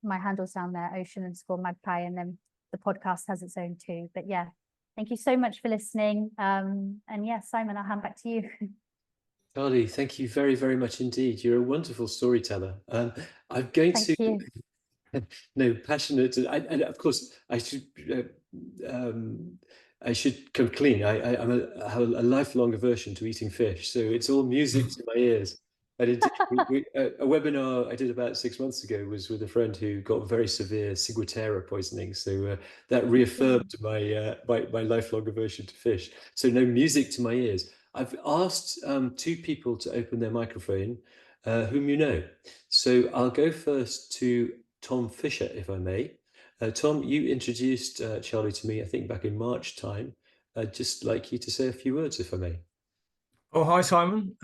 My handle's down there, ocean_magpie, and then the podcast has its own too. But yeah, thank you so much for listening. And yeah, Simon, I'll hand back to you. Charlie, thank you very, very much indeed. You're a wonderful storyteller. I'm going Thank you. No, passionate, and of course I should come clean. I have a lifelong aversion to eating fish, so it's all music to my ears. And indeed, a webinar I did about 6 months ago was with a friend who got very severe ciguatera poisoning. So that reaffirmed my lifelong aversion to fish. So no, music to my ears. I've asked 2 people to open their microphone, whom you know. So I'll go first to Tom Fisher, if I may. Tom, you introduced Charlie to me, I think, back in March time. I'd just like you to say a few words, if I may. Oh, hi, Simon.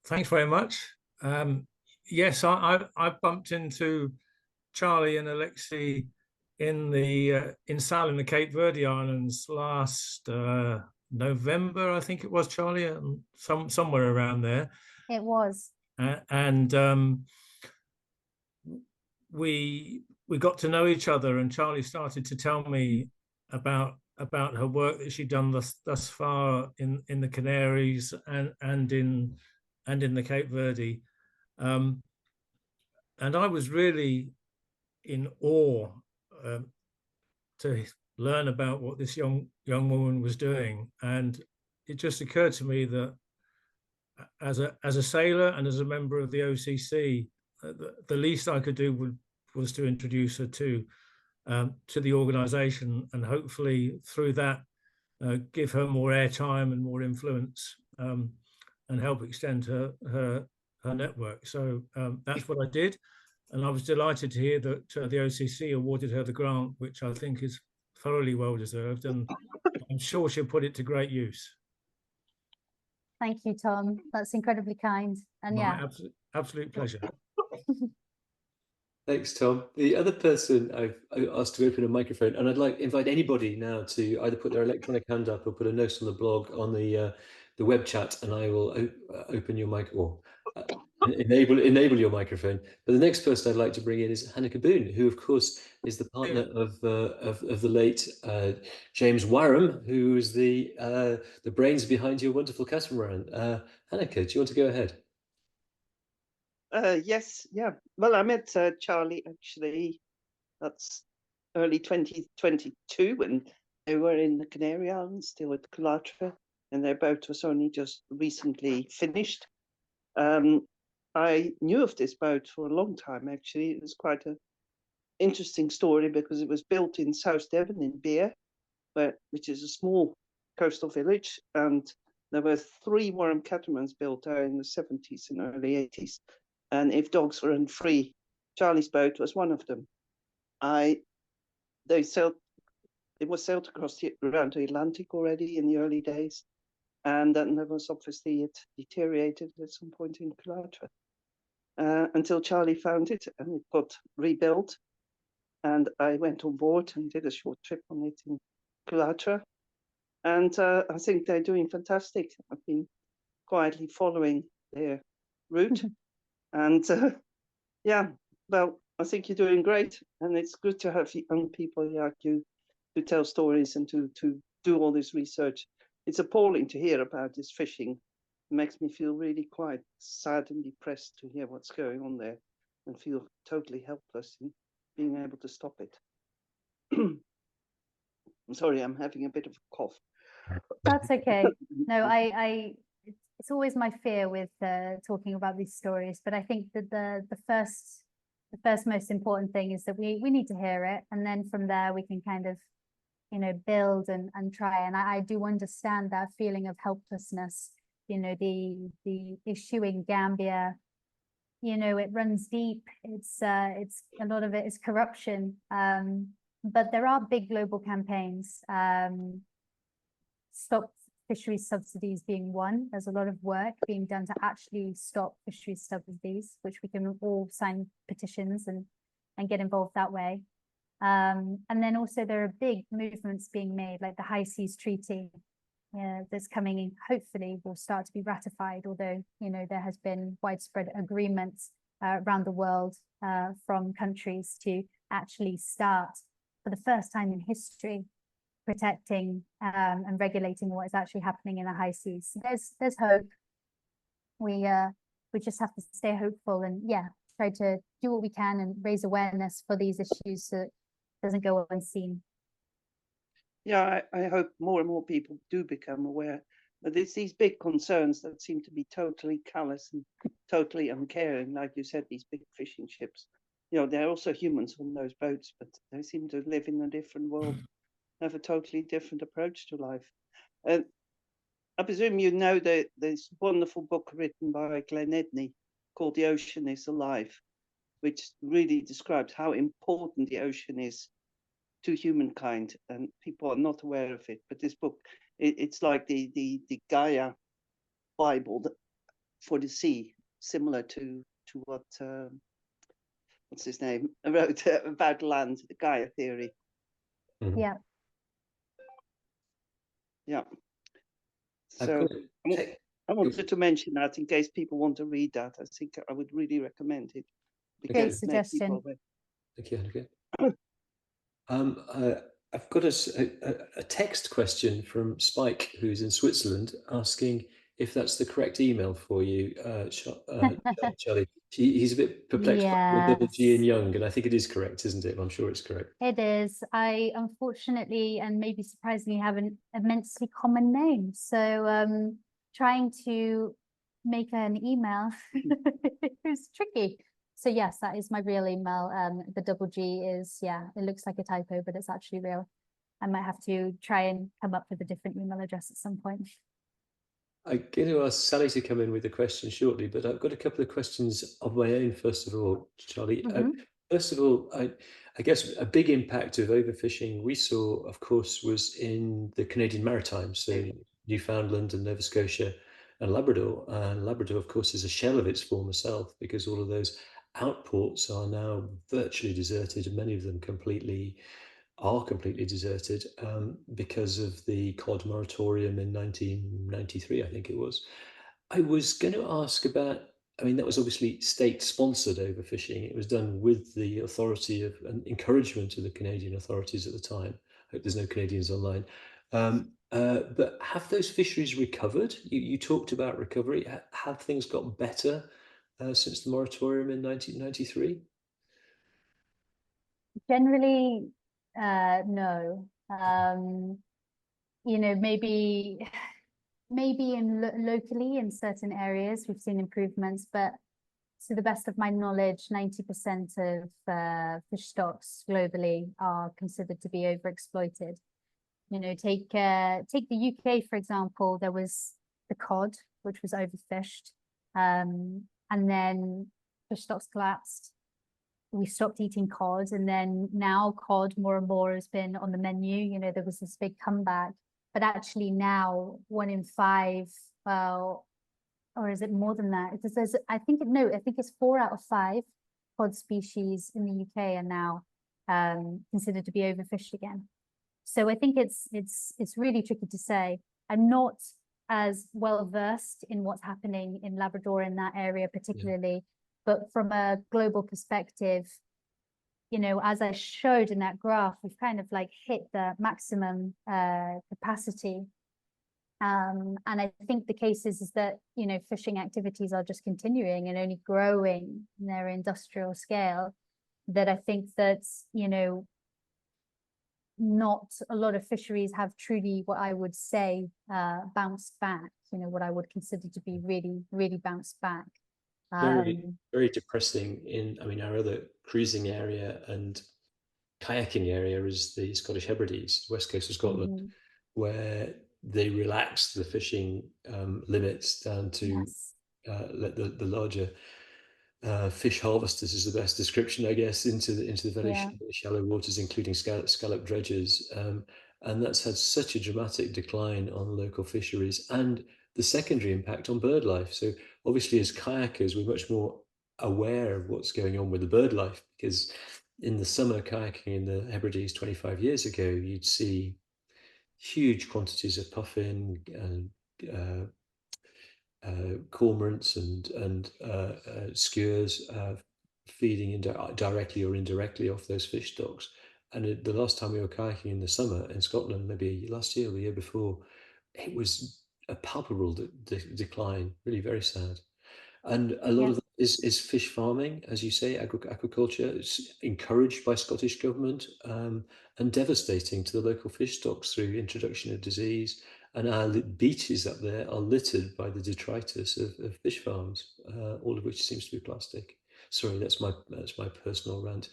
Thanks very much. Yes, I bumped into Charlie and Alexi in Sal in the Cape Verde Islands last November, I think it was, Charlie, somewhere around there. It was. And we got to know each other, and Charlie started to tell me about her work that she'd done thus far in the Canaries and in the Cape Verde, and I was really in awe to learn about what this young woman was doing. And it just occurred to me that as a sailor and as a member of the OCC, the least I could do was to introduce her to the organisation, and hopefully through that give her more airtime and more influence, and help extend her network. So that's what I did, and I was delighted to hear that the OCC awarded her the grant, which I think is thoroughly well deserved, and I'm sure she'll put it to great use. Thank you, Tom. That's incredibly kind. And yeah, absolute pleasure. Thanks, Tom. The other person I asked to open a microphone, and I'd like invite anybody now to either put their electronic hand up or put a note on the blog on the web chat, and I will open your mic or uh, enable your microphone. But the next person I'd like to bring in is Hanneke Boone, who, of course, is the partner of the late James Wareham, who is the brains behind your wonderful catamaran. Hanneke, do you want to go ahead? Yes, yeah. Well, I met Charlie actually, that's early 2022 when they were in the Canary Islands, still at Calatra, and their boat was only just recently finished. I knew of this boat for a long time, actually. It was quite an interesting story because it was built in South Devon in Beer, which is a small coastal village, and there were 3 Wareham catamarans built there in the 70s and early 80s. And if dogs weren't free, Charlie's boat was one of them. It was sailed across around the Atlantic already in the early days, and then there was obviously it deteriorated at some point in Calatra until Charlie found it and it got rebuilt. And I went on board and did a short trip on it in Calatra, and I think they're doing fantastic. I've been quietly following their route. And yeah, well, I think you're doing great, and it's good to have young people like you to tell stories and to do all this research. It's appalling to hear about this fishing. It makes me feel really quite sad and depressed to hear what's going on there, and feel totally helpless in being able to stop it. I'm sorry, I'm having a bit of a cough. That's okay. No, it's always my fear with talking about these stories, but I think that the first most important thing is that we need to hear it, and then from there we can kind of, you know, build and try. And I do understand that feeling of helplessness. You know, the issue in Gambia, you know, it runs deep. It's a lot of it is corruption. But there are big global campaigns. Stop fisheries subsidies being one. There's a lot of work being done to actually stop fisheries subsidies, which we can all sign petitions and get involved that way. And then also there are big movements being made, like the High Seas Treaty that's coming in, hopefully will start to be ratified, although, you know, there has been widespread agreements around the world from countries to actually start for the first time in history protecting and regulating what is actually happening in the high seas. There's hope. We just have to stay hopeful and try to do what we can and raise awareness for these issues so it doesn't go unseen. Yeah, I hope more and more people do become aware. But it's these big concerns that seem to be totally callous and totally uncaring. Like you said, these big fishing ships, you know, they're also humans on those boats, but they seem to live in a different world, have a totally different approach to life. I presume you know that this wonderful book written by Glenn Edney called The Ocean is Alive, which really describes how important the ocean is to humankind, and people are not aware of it. But this book, it's like the Gaia Bible for the sea, similar to what what's his name wrote about land, the Gaia theory. Mm-hmm. Yeah. So I wanted to mention that in case people want to read that. I think I would really recommend it. Great suggestion. Thank you, Hanneke. I've got a text question from Spike, who's in Switzerland, asking if that's the correct email for you, Charlie. He's a bit perplexed by the double G in Young, and I think it is correct, isn't it? I'm sure it's correct. It is. I unfortunately, and maybe surprisingly, have an immensely common name. So trying to make an email is tricky. So yes, that is my real email. The double G is, it looks like a typo, but it's actually real. I might have to try and come up with a different email address at some point. I'm going to ask Sally to come in with a question shortly, but I've got a couple of questions of my own, first of all, Charlie. First of all, I guess a big impact of overfishing we saw, of course, was in the Canadian Maritimes, so Newfoundland and Nova Scotia and Labrador. And Labrador, of course, is a shell of its former self because all of those outports are now virtually deserted, and many of them are completely deserted because of the cod moratorium in 1993, I think it was. I was going to ask about, I mean, that was obviously state-sponsored overfishing. It was done with the authority of and encouragement of the Canadian authorities at the time. I hope there's no Canadians online. But have those fisheries recovered? You talked about recovery. Have things got better since the moratorium in 1993? Generally, no. You know, maybe locally in certain areas we've seen improvements, but to the best of my knowledge, 90% of fish stocks globally are considered to be overexploited. You know, take the UK, for example. There was the cod, which was overfished, and then fish stocks collapsed. We stopped eating cod, and then now cod more and more has been on the menu. You know, there was this big comeback, but actually now 1 in 5, well, or is it more than that? Because I think it's 4 out of 5 cod species in the UK are now considered to be overfished again. So I think it's really tricky to say. I'm not as well versed in what's happening in Labrador in that area particularly, but from a global perspective, you know, as I showed in that graph, we've kind of like hit the maximum capacity. And I think the case is that, you know, fishing activities are just continuing and only growing in their industrial scale. That I think that, you know, not a lot of fisheries have truly what I would say bounced back, you know, what I would consider to be really, really bounced back. Very, very depressing. I mean, our other cruising area and kayaking area is the Scottish Hebrides, west coast of Scotland, where they relaxed the fishing limits down to let the larger fish harvesters is the best description, I guess, into the very shallow waters, including scallop dredges. And that's had such a dramatic decline on local fisheries and the secondary impact on bird life. So obviously, as kayakers, we're much more aware of what's going on with the bird life, because in the summer kayaking in the Hebrides 25 years ago, you'd see huge quantities of puffin and cormorants and skewers feeding directly or indirectly off those fish stocks. And the last time we were kayaking in the summer in Scotland, maybe last year or the year before, it was a palpable decline, really very sad. And a lot of that is fish farming, as you say, aquaculture. It's encouraged by Scottish government and devastating to the local fish stocks through introduction of disease. And our beaches up there are littered by the detritus of fish farms, all of which seems to be plastic. Sorry, that's my personal rant.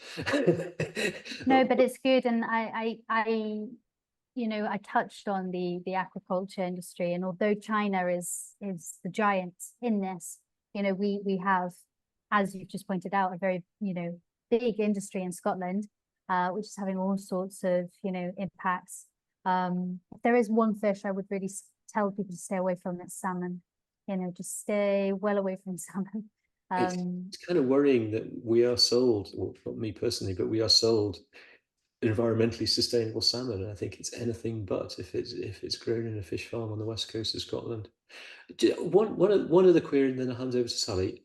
No, but it's good, and I you know, I touched on the aquaculture industry, and although China is the giant in this, you know, we have, as you've just pointed out, a very, you know, big industry in Scotland, which is having all sorts of, you know, impacts. If there is one fish I would really tell people to stay away from, it's salmon. You know, just stay well away from salmon. It's kind of worrying that we are sold, well, not me personally, but we are sold environmentally sustainable salmon. And I think it's anything but if it's grown in a fish farm on the west coast of Scotland. One other query, and then I'll hand over to Sally.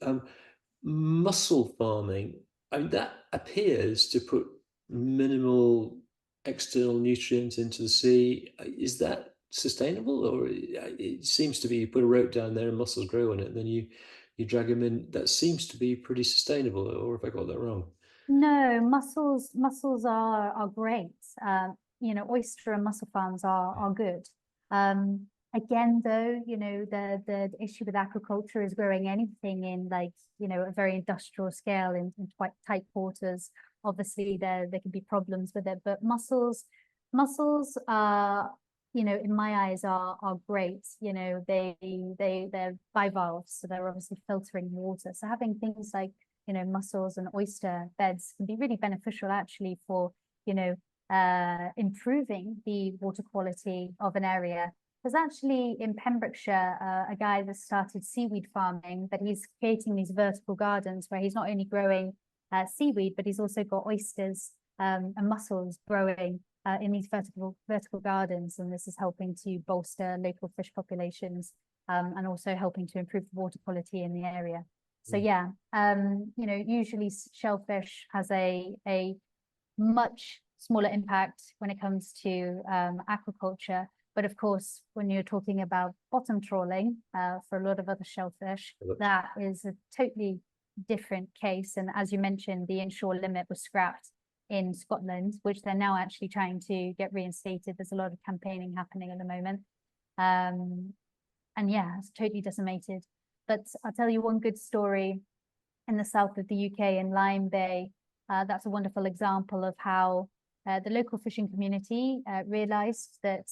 Mussel farming, I mean, that appears to put minimal external nutrients into the sea. Is that sustainable, or it seems to be you put a rope down there and mussels grow on it, and then you drag them in? That seems to be pretty sustainable, or have I got that wrong? No, mussels are great. You know, oyster and mussel farms are good. Again, though, you know, the issue with aquaculture is growing anything in, like, you know, a very industrial scale in quite tight quarters. Obviously, there can be problems with it, but mussels are, you know, in my eyes are great. You know, they're bivalves, so they're obviously filtering water. So having things like, you know, mussels and oyster beds can be really beneficial actually for, you know, improving the water quality of an area. there's actually in Pembrokeshire a guy that started seaweed farming, but he's creating these vertical gardens where he's not only growing seaweed, but he's also got oysters and mussels growing in these vertical gardens, and this is helping to bolster local fish populations and also helping to improve the water quality in the area. So yeah, you know, usually shellfish has a much smaller impact when it comes to aquaculture. But of course, when you're talking about bottom trawling for a lot of other shellfish, that is a totally different case. And as you mentioned, the inshore limit was scrapped in Scotland, which they're now actually trying to get reinstated. There's a lot of campaigning happening at the moment. And yeah, it's totally decimated. But I'll tell you one good story in the south of the UK in Lyme Bay. That's a wonderful example of how the local fishing community realized that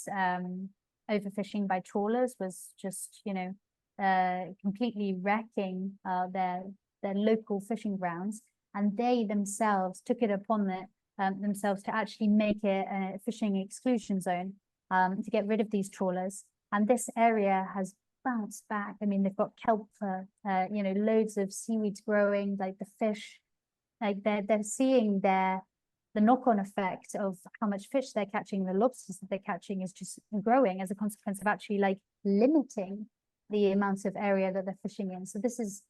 overfishing by trawlers was just, you know, completely wrecking their local fishing grounds. And they themselves took it upon themselves to actually make it a fishing exclusion zone to get rid of these trawlers. And this area has bounced back. I mean, they've got kelp, you know, loads of seaweeds growing, like the fish, like they're seeing the knock-on effect of how much fish they're catching, the lobsters that they're catching is just growing as a consequence of actually like limiting the amount of area that they're fishing in. So this is,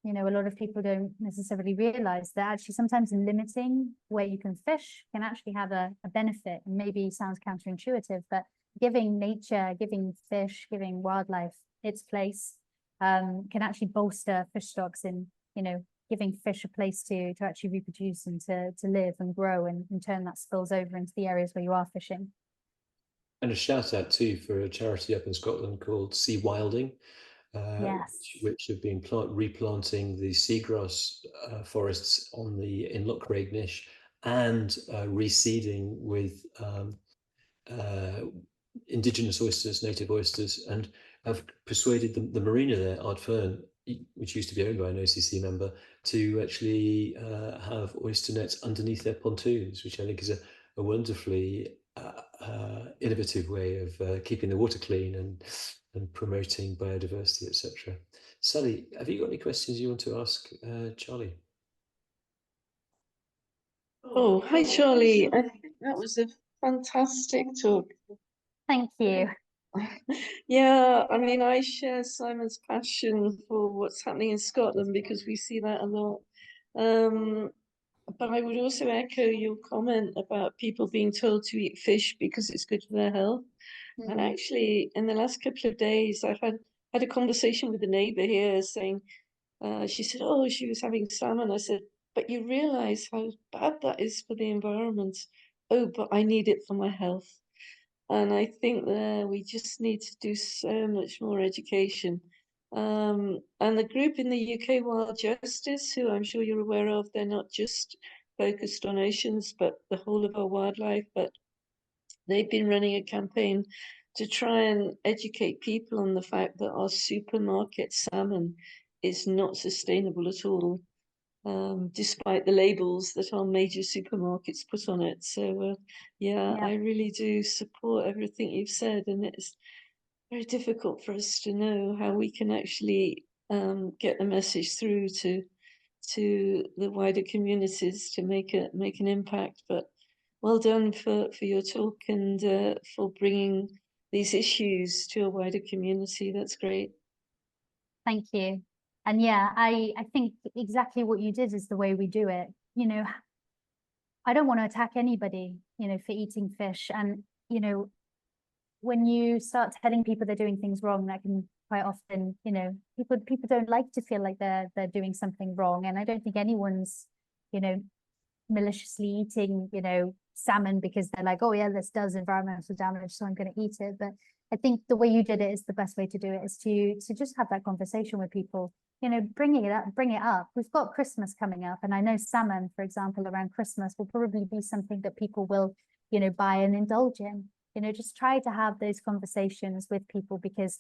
you know, a lot of people don't necessarily realize that actually sometimes limiting where you can fish can actually have a benefit. And maybe sounds counterintuitive, but giving nature, giving fish, giving wildlife its place can actually bolster fish stocks and, you know, giving fish a place to actually reproduce and to live and grow, and in turn that spills over into the areas where you are fishing. And a shout out too for a charity up in Scotland called Sea Wilding, Yes. which have been replanting the seagrass forests in Loch Regnish and reseeding with indigenous oysters, native oysters, and have persuaded the marina there, Ardfern, which used to be owned by an OCC member, to actually have oyster nets underneath their pontoons, which I think is a wonderfully innovative way of keeping the water clean and promoting biodiversity, etc. Sally, have you got any questions you want to ask Charlie? Oh, hi, Charlie. I think that was a fantastic talk. Thank you. Yeah, I mean, I share Simon's passion for what's happening in Scotland because we see that a lot. But I would also echo your comment about people being told to eat fish because it's good for their health. And actually, in the last couple of days, I've had a conversation with a neighbor here saying, she said, oh, she was having salmon. I said, but you realize how bad that is for the environment. Oh, but I need it for my health. And I think that we just need to do so much more education. And the group in the UK, Wild Justice, who I'm sure you're aware of, they're not just focused on oceans, but the whole of our wildlife. But they've been running a campaign to try and educate people on the fact that our supermarket salmon is not sustainable at all, despite the labels that our major supermarkets put on it. So, yeah, I really do support everything you've said, and it's very difficult for us to know how we can actually get the message through to the wider communities to make an impact. But well done for your talk and for bringing these issues to a wider community. That's great. Thank you. And yeah, I think exactly what you did is the way we do it. You know, I don't want to attack anybody, you know, for eating fish. And, you know, when you start telling people they're doing things wrong, that can quite often, you know, people don't like to feel like they're doing something wrong. And I don't think anyone's, you know, maliciously eating, you know, salmon because they're like, oh yeah, this does environmental damage, so I'm going to eat it. But I think the way you did it is the best way to do it, is to just have that conversation with people, you know, bring it up. We've got Christmas coming up, and I know salmon, for example, around Christmas will probably be something that people will, you know, buy and indulge in. You know, just try to have those conversations with people, because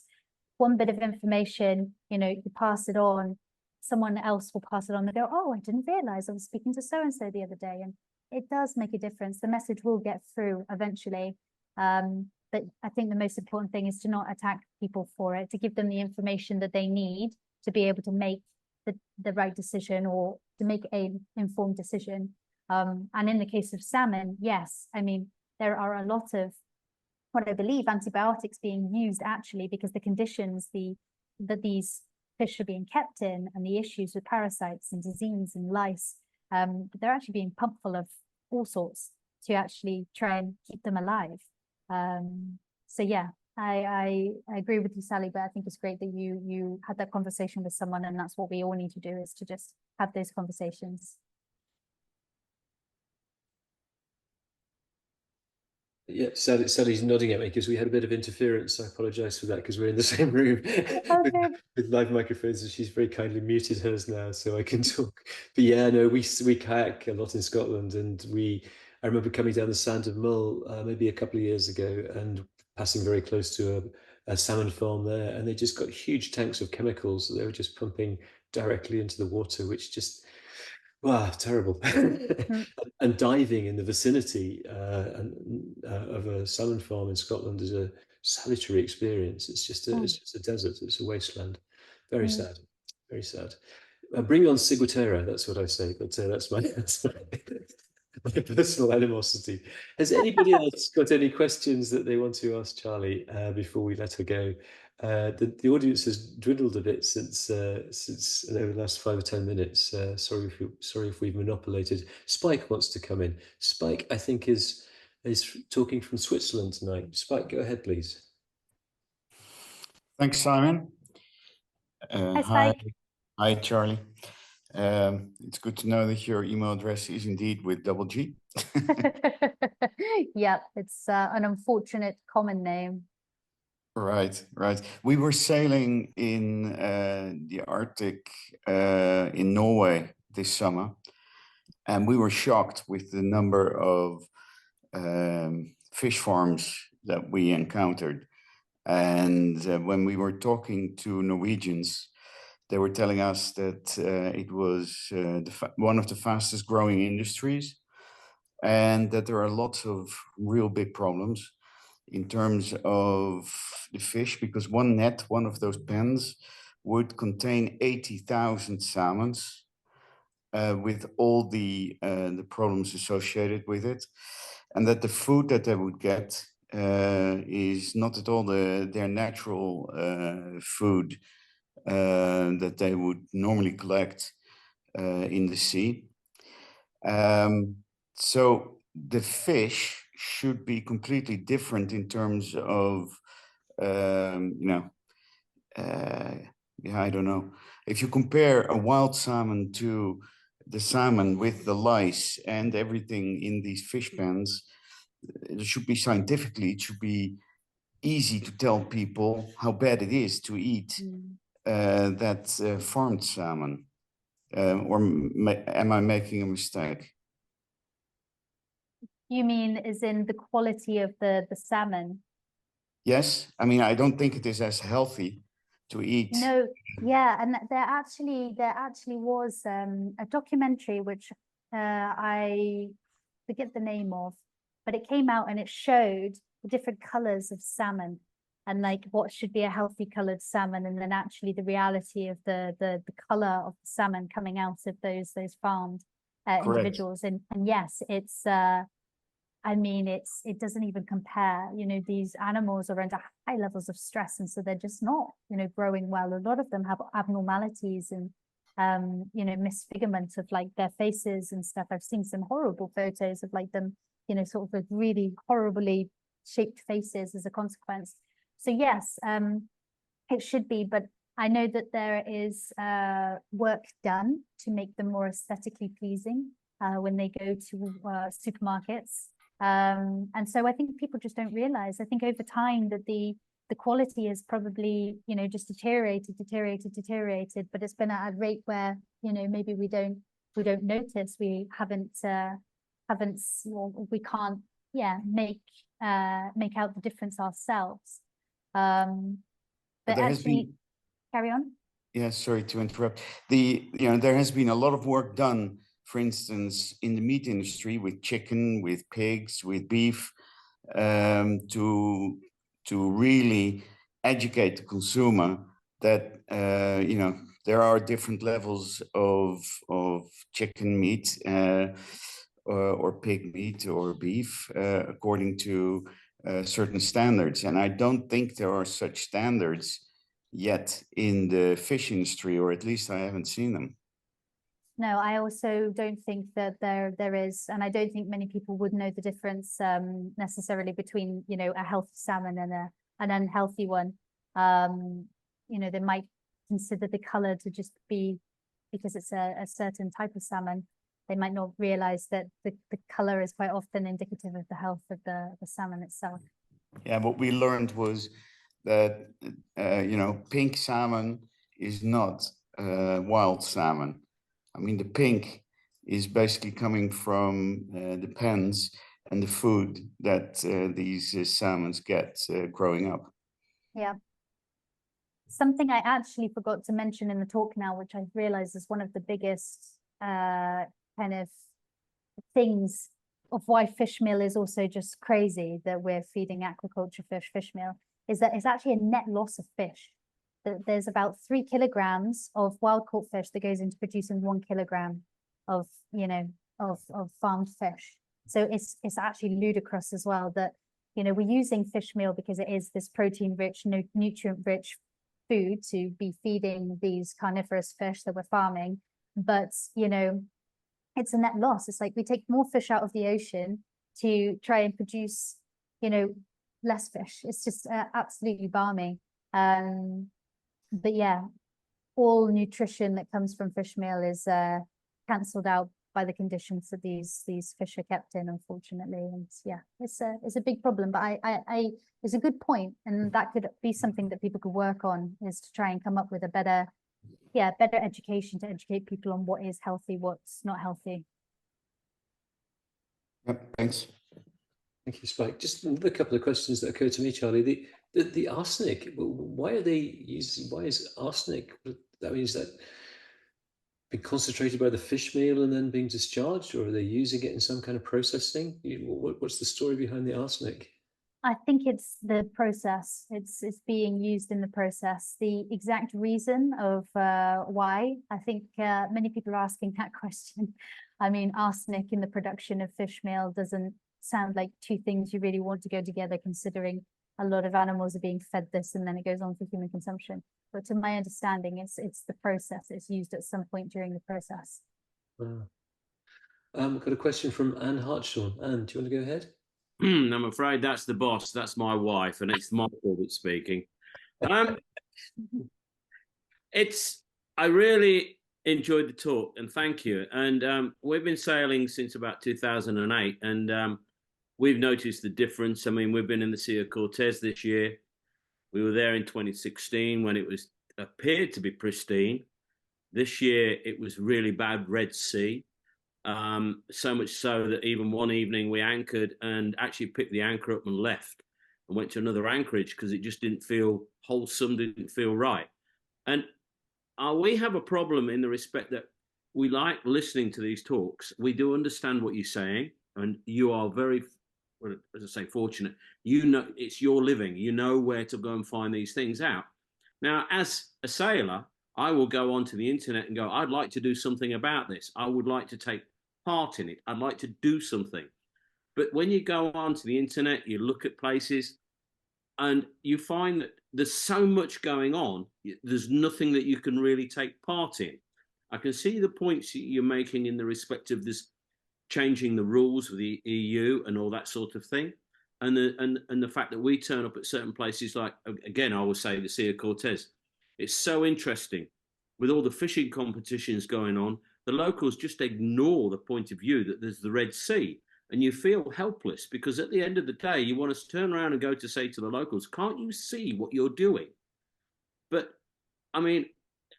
one bit of information, you know, you pass it on, someone else will pass it on and go, oh, I didn't realize I was speaking to so-and-so the other day. And it does make a difference. The message will get through eventually. But I think the most important thing is to not attack people for it, to give them the information that they need to be able to make the right decision, or to make an informed decision. And in the case of salmon, yes, I mean, there are a lot of, what I believe, antibiotics being used actually because the conditions that these fish are being kept in, and the issues with parasites and disease and lice, they're actually being pumped full of all sorts to actually try and keep them alive. So yeah, I agree with you, Sally, but I think it's great that you had that conversation with someone, and that's what we all need to do, is to just have those conversations. Yeah, Sally's nodding at me because we had a bit of interference. I apologise for that because we're in the same room with live microphones, and she's very kindly muted hers now so I can talk. But yeah, no, we kayak a lot in Scotland, and I remember coming down the Sand of Mull maybe a couple of years ago and passing very close to a salmon farm there, and they just got huge tanks of chemicals that they were just pumping directly into the water, which just, wow, terrible. And diving in the vicinity of a salmon farm in Scotland is a salutary experience. It's just a desert. It's a wasteland. Very sad. Very sad. Bring on Ciguatera, that's what I say. But that's my personal animosity. Has anybody else got any questions that they want to ask Charlie before we let her go? The audience has dwindled a bit since over the last 5 or 10 minutes. Sorry if we've monopolized. Spike wants to come in. Spike, I think, is talking from Switzerland tonight. Spike, go ahead, please. Thanks, Simon. Hi, Spike. Hi, Charlie. It's good to know that your email address is indeed with double G. Yeah, it's an unfortunate common name. Right. We were sailing in the Arctic in Norway this summer, and we were shocked with the number of fish farms that we encountered. And when we were talking to Norwegians, they were telling us that it was one of the fastest growing industries, and that there are lots of real big problems in terms of the fish, because one of those pens would contain 80,000 salmons with all the problems associated with it, and that the food that they would get is not at all their natural food that they would normally collect in the sea. So the fish should be completely different in terms of, I don't know. If you compare a wild salmon to the salmon with the lice and everything in these fish pens, it should be scientifically, it should be easy to tell people how bad it is to eat that farmed salmon. Or am I making a mistake? You mean as in the quality of the salmon? Yes, I mean, I don't think it is as healthy to eat. No, yeah, and there actually was a documentary which I forget the name of, but it came out and it showed the different colors of salmon, and like what should be a healthy colored salmon, and then actually the reality of the color of the salmon coming out of those farmed individuals. And yes, it's I mean, it doesn't even compare. You know, these animals are under high levels of stress, and so they're just not, growing well. A lot of them have abnormalities and misfigurement of like their faces and stuff. I've seen some horrible photos of like them, sort of with really horribly shaped faces as a consequence. So yes, it should be, but I know that there is work done to make them more aesthetically pleasing when they go to supermarkets. And so I think people just don't realize. I think over time that the quality is probably, just deteriorated, but it's been at a rate where, maybe we don't notice, we haven't, we can't, make out the difference ourselves. But actually, carry on. Yeah, sorry to interrupt. There has been a lot of work done, for instance, in the meat industry with chicken, with pigs, with beef, to to really educate the consumer that there are different levels of chicken meat or pig meat or beef according to certain standards. And I don't think there are such standards yet in the fish industry, or at least I haven't seen them. No, I also don't think that there is, and I don't think many people would know the difference necessarily between, a healthy salmon and an unhealthy one. They might consider the color to just be because it's a certain type of salmon. They might not realize that the color is quite often indicative of the health of the salmon itself. Yeah, what we learned was that, pink salmon is not wild salmon. I mean, the pink is basically coming from the pens and the food that these salmons get growing up. Yeah. Something I actually forgot to mention in the talk now, which I realize is one of the biggest kind of things of why fish meal is also just crazy, that we're feeding aquaculture fish meal, is that it's actually a net loss of fish. There's about 3 kilograms of wild caught fish that goes into producing 1 kilogram of farmed fish. So it's actually ludicrous as well that we're using fish meal because it is this protein rich, nutrient rich food to be feeding these carnivorous fish that we're farming, but it's a net loss. It's like we take more fish out of the ocean to try and produce less fish. It's just absolutely balmy. But yeah, all nutrition that comes from fish meal is cancelled out by the conditions that these fish are kept in, unfortunately. And yeah, it's a big problem. But I it's a good point, and that could be something that people could work on, is to try and come up with a better education to educate people on what is healthy, what's not healthy. Yep, thanks. Thank you, Spike. Just another couple of questions that occurred to me, Charlie. The arsenic, why are they using, why is arsenic, that means that being concentrated by the fish meal and then being discharged, or are they using it in some kind of processing? What's the story behind the arsenic? I think it's the process. It's being used in the process. The exact reason of why, I think many people are asking that question. I mean, arsenic in the production of fish meal doesn't sound like two things you really want to go together, considering a lot of animals are being fed this and then it goes on for human consumption. But to my understanding, it's the process. It's used at some point during the process. Got a question from Anne Hartshorn. Anne, do you want to go ahead? I'm afraid that's the boss. That's my wife, and it's Michael that's speaking. I really enjoyed the talk, and thank you. And we've been sailing since about 2008, and we've noticed the difference. I mean, we've been in the Sea of Cortez this year. We were there in 2016 when it appeared to be pristine. This year, it was really bad Red Sea. So much so that even one evening we anchored and actually picked the anchor up and left and went to another anchorage because it just didn't feel wholesome, didn't feel right. And we have a problem in the respect that we like listening to these talks. We do understand what you're saying, and you are very, well, as I say, fortunate. It's your living. You know where to go and find these things out. Now, as a sailor, I will go onto the internet and go, I'd like to do something about this. I would like to take part in it. I'd like to do something. But when you go onto the internet, you look at places and you find that there's so much going on. There's nothing that you can really take part in. I can see the points you're making in the respect of this changing the rules of the EU and all that sort of thing. And the fact that we turn up at certain places like, again, I will say the Sea of Cortez. It's so interesting. With all the fishing competitions going on, the locals just ignore the point of view that there's the Red Sea, and you feel helpless because at the end of the day, you want to turn around and go to say to the locals, can't you see what you're doing? But I mean,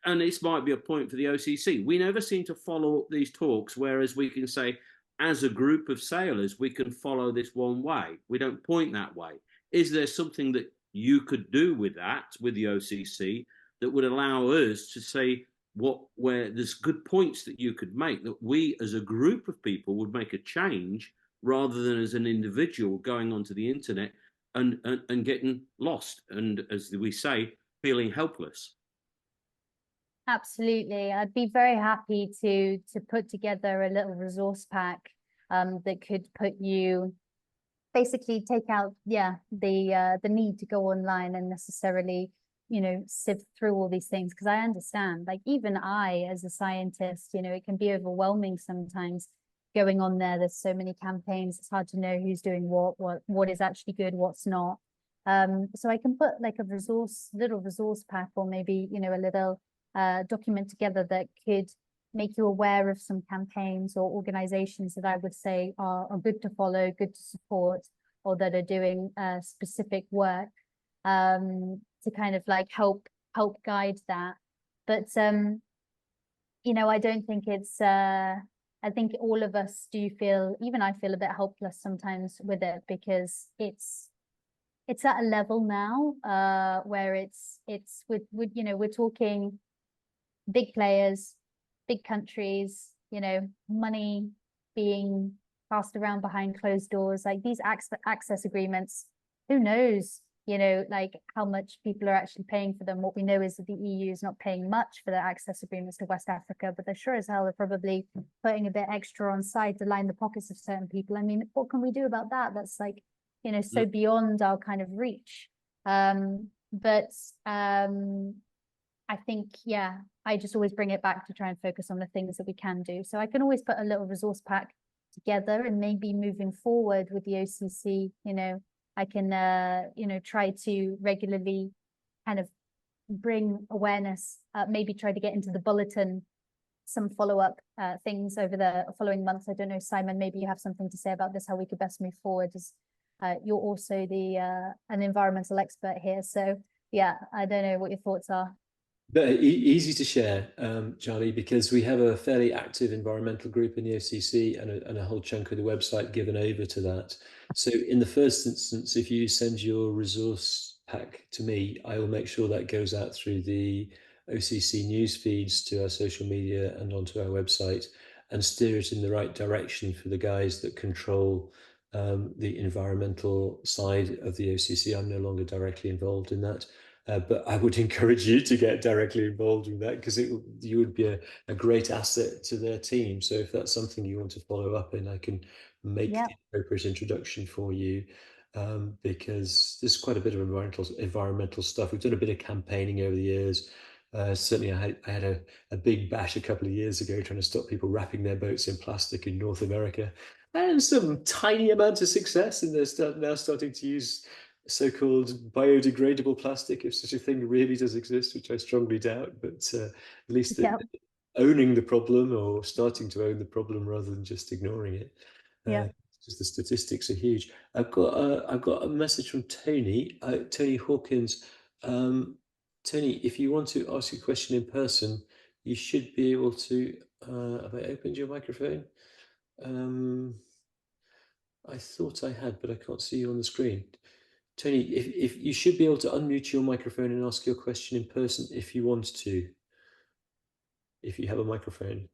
and this might be a point for the OCC. We never seem to follow up these talks, whereas we can say, as a group of sailors, we can follow this one way. We don't point that way. Is there something that you could do with that, with the OCC, that would allow us to say where there's good points that you could make, that we as a group of people would make a change rather than as an individual going onto the internet and getting lost, and as we say, feeling helpless. Absolutely. I'd be very happy to put together a little resource pack that could put you basically take out the need to go online and necessarily sift through all these things, because I understand, like, even I as a scientist, it can be overwhelming sometimes going on there. There's so many campaigns, it's hard to know who's doing what is actually good, what's not. So I can put like a little resource pack, or maybe a little document together that could make you aware of some campaigns or organizations that I would say are good to follow, good to support, or that are doing specific work to kind of like help guide that. But I don't think it's I think all of us do feel, even I feel a bit helpless sometimes with it, because it's at a level now where it's we're talking big players, big countries, money being passed around behind closed doors, like these access agreements. Who knows, like how much people are actually paying for them. What we know is that the EU is not paying much for their access agreements to West Africa, but they're sure as hell are probably putting a bit extra on side to line the pockets of certain people. I mean, what can we do about that? That's like, so beyond our kind of reach. But I think, I just always bring it back to try and focus on the things that we can do. So I can always put a little resource pack together, and maybe moving forward with the OCC, I can, try to regularly kind of bring awareness, maybe try to get into the bulletin some follow-up things over the following months. I don't know, Simon, maybe you have something to say about this, how we could best move forward, as you're also an environmental expert here. So yeah, I don't know what your thoughts are. Easy to share, Charlie, because we have a fairly active environmental group in the OCC, and a whole chunk of the website given over to that. So in the first instance, if you send your resource pack to me, I will make sure that goes out through the OCC news feeds to our social media and onto our website, and steer it in the right direction for the guys that control the environmental side of the OCC. I'm no longer directly involved in that. But I would encourage you to get directly involved in that, because you would be a great asset to their team. So if that's something you want to follow up in, I can make the appropriate introduction for you, because there's quite a bit of environmental stuff. We've done a bit of campaigning over the years. Certainly, I had a big bash a couple of years ago trying to stop people wrapping their boats in plastic in North America, and some tiny amount of success. And they're now starting to use so-called biodegradable plastic, if such a thing really does exist, which I strongly doubt. But at least owning the problem, or starting to own the problem, rather than just ignoring it. Just the statistics are huge. I've got a message from Tony Hawkins. Tony, if you want to ask a question in person, you should be able to. Have I opened your microphone? I thought I had, but I can't see you on the screen. Tony, if you should be able to unmute your microphone and ask your question in person if you want to, if you have a microphone.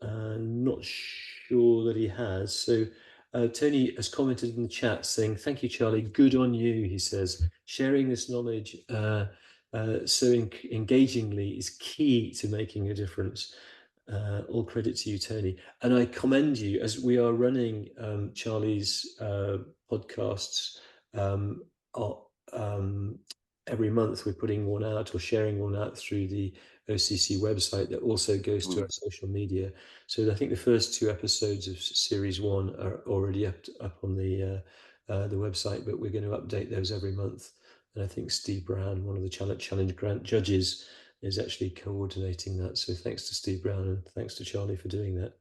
Not sure that he has. So Tony has commented in the chat saying, "Thank you, Charlie. Good on you," he says. "Sharing this knowledge so engagingly is key to making a difference. All credit to you, Tony." And I commend you, as we are running Charlie's podcasts every month. We're putting one out, or sharing one out, through the OCC website that also goes to our social media. So I think the first 2 episodes of series 1 are already up on the website, but we're going to update those every month. And I think Steve Brown, one of the Challenge Grant judges, is actually coordinating that. So thanks to Steve Brown, and thanks to Charlie for doing that.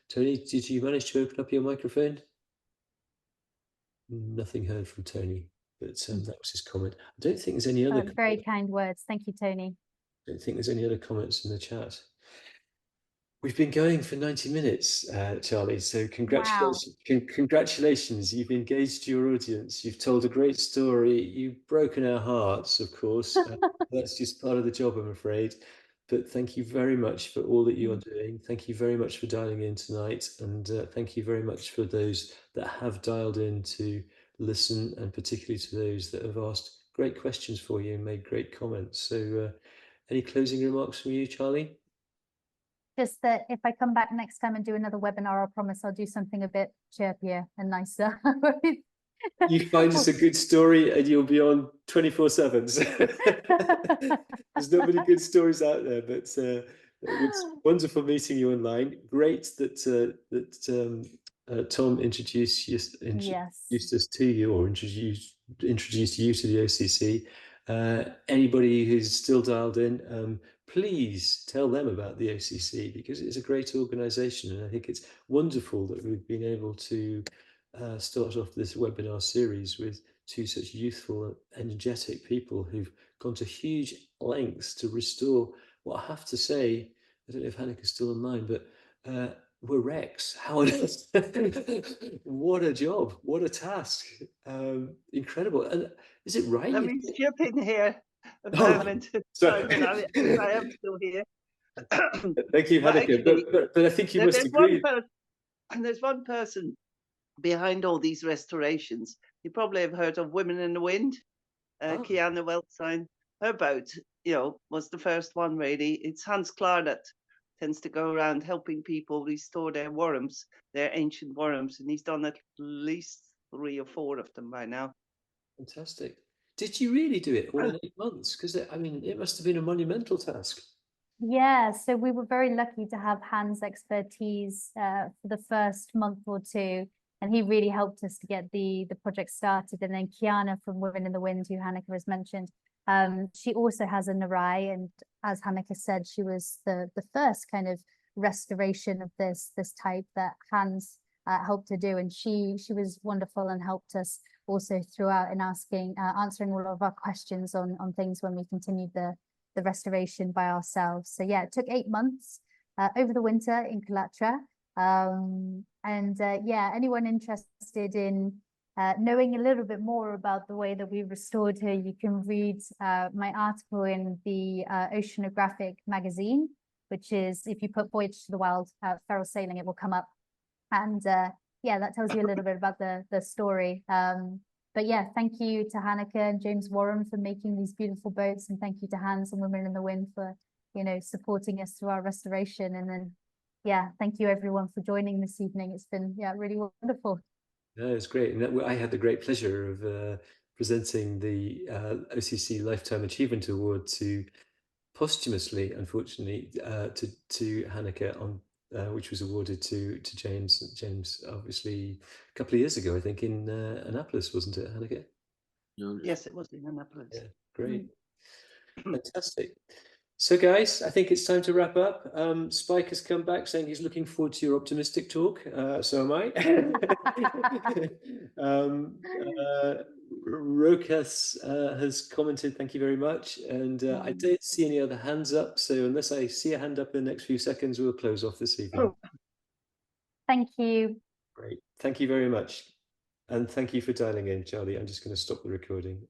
Tony, did you manage to open up your microphone? Nothing heard from Tony, but that was his comment. I don't think there's any other. Very kind words. Thank you, Tony. I don't think there's any other comments in the chat. We've been going for 90 minutes, Charlie. So congratulations. Wow. Congratulations. You've engaged your audience. You've told a great story. You've broken our hearts, of course. That's just part of the job, I'm afraid. But thank you very much for all that you are doing. Thank you very much for dialing in tonight. And thank you very much for those that have dialed in to listen, and particularly to those that have asked great questions for you and made great comments. So any closing remarks from you, Charlie? Just that if I come back next time and do another webinar, I promise I'll do something a bit chirpier and nicer. You find us a good story and you'll be on 24/7. There's not many good stories out there, but it's wonderful meeting you online. Great that Tom introduced us to you, or introduced you to the OCC. Anybody who's still dialed in, please tell them about the OCC, because it's a great organisation, and I think it's wonderful that we've been able to start off this webinar series with two such youthful, energetic people who've gone to huge lengths to restore what I have to say. I don't know if Hanneke's still online, but we're wrecks. How on earth? What a job! What a task! Incredible. And is it right? Let me skip in here a moment. Sorry. I am still here. Thank you, Hanneke. But I think you must agree. There's one person behind all these restorations. You probably have heard of Women in the Wind. Kiana Weltstein. Her boat, was the first one, really. It's Hans Klarnet tends to go around helping people restore their worms, their ancient worms, and he's done at least 3 or 4 of them by now. Fantastic. Did you really do it all in 8 months? Because it must have been a monumental task. Yeah, so we were very lucky to have Hans' expertise for the first month or two, and he really helped us to get the project started. And then Kiana from Women in the Wind, who Hanneke has mentioned, she also has a Narai, and as Hanneke said, she was the first kind of restoration of this type that Hans helped to do, and she was wonderful and helped us also throughout in answering all of our questions on things when we continued the restoration by ourselves. So yeah, it took 8 months over the winter in Kalatra. Anyone interested in knowing a little bit more about the way that we restored her, you can read my article in the Oceanographic magazine, which is, if you put Voyage to the Wild feral sailing, it will come up. And that tells you a little bit about the story. But yeah, thank you to Hanneke and James Warren for making these beautiful boats, and thank you to Hans and Women in the Wind for supporting us through our restoration. And then thank you everyone for joining this evening. It's been really wonderful. No, it's great, and I had the great pleasure of presenting the OCC Lifetime Achievement Award posthumously, unfortunately, to Hanneke which was awarded to James. James, obviously, a couple of years ago, I think, in Annapolis, wasn't it, Hanneke? Yes, it was in Annapolis. Yeah, great. Fantastic. So, guys, I think it's time to wrap up. Spike has come back saying he's looking forward to your optimistic talk. So am I. Rokas has commented, thank you very much. And I don't see any other hands up. So unless I see a hand up in the next few seconds, we'll close off this evening. Thank you. Great. Thank you very much. And thank you for dialing in, Charlie. I'm just going to stop the recording.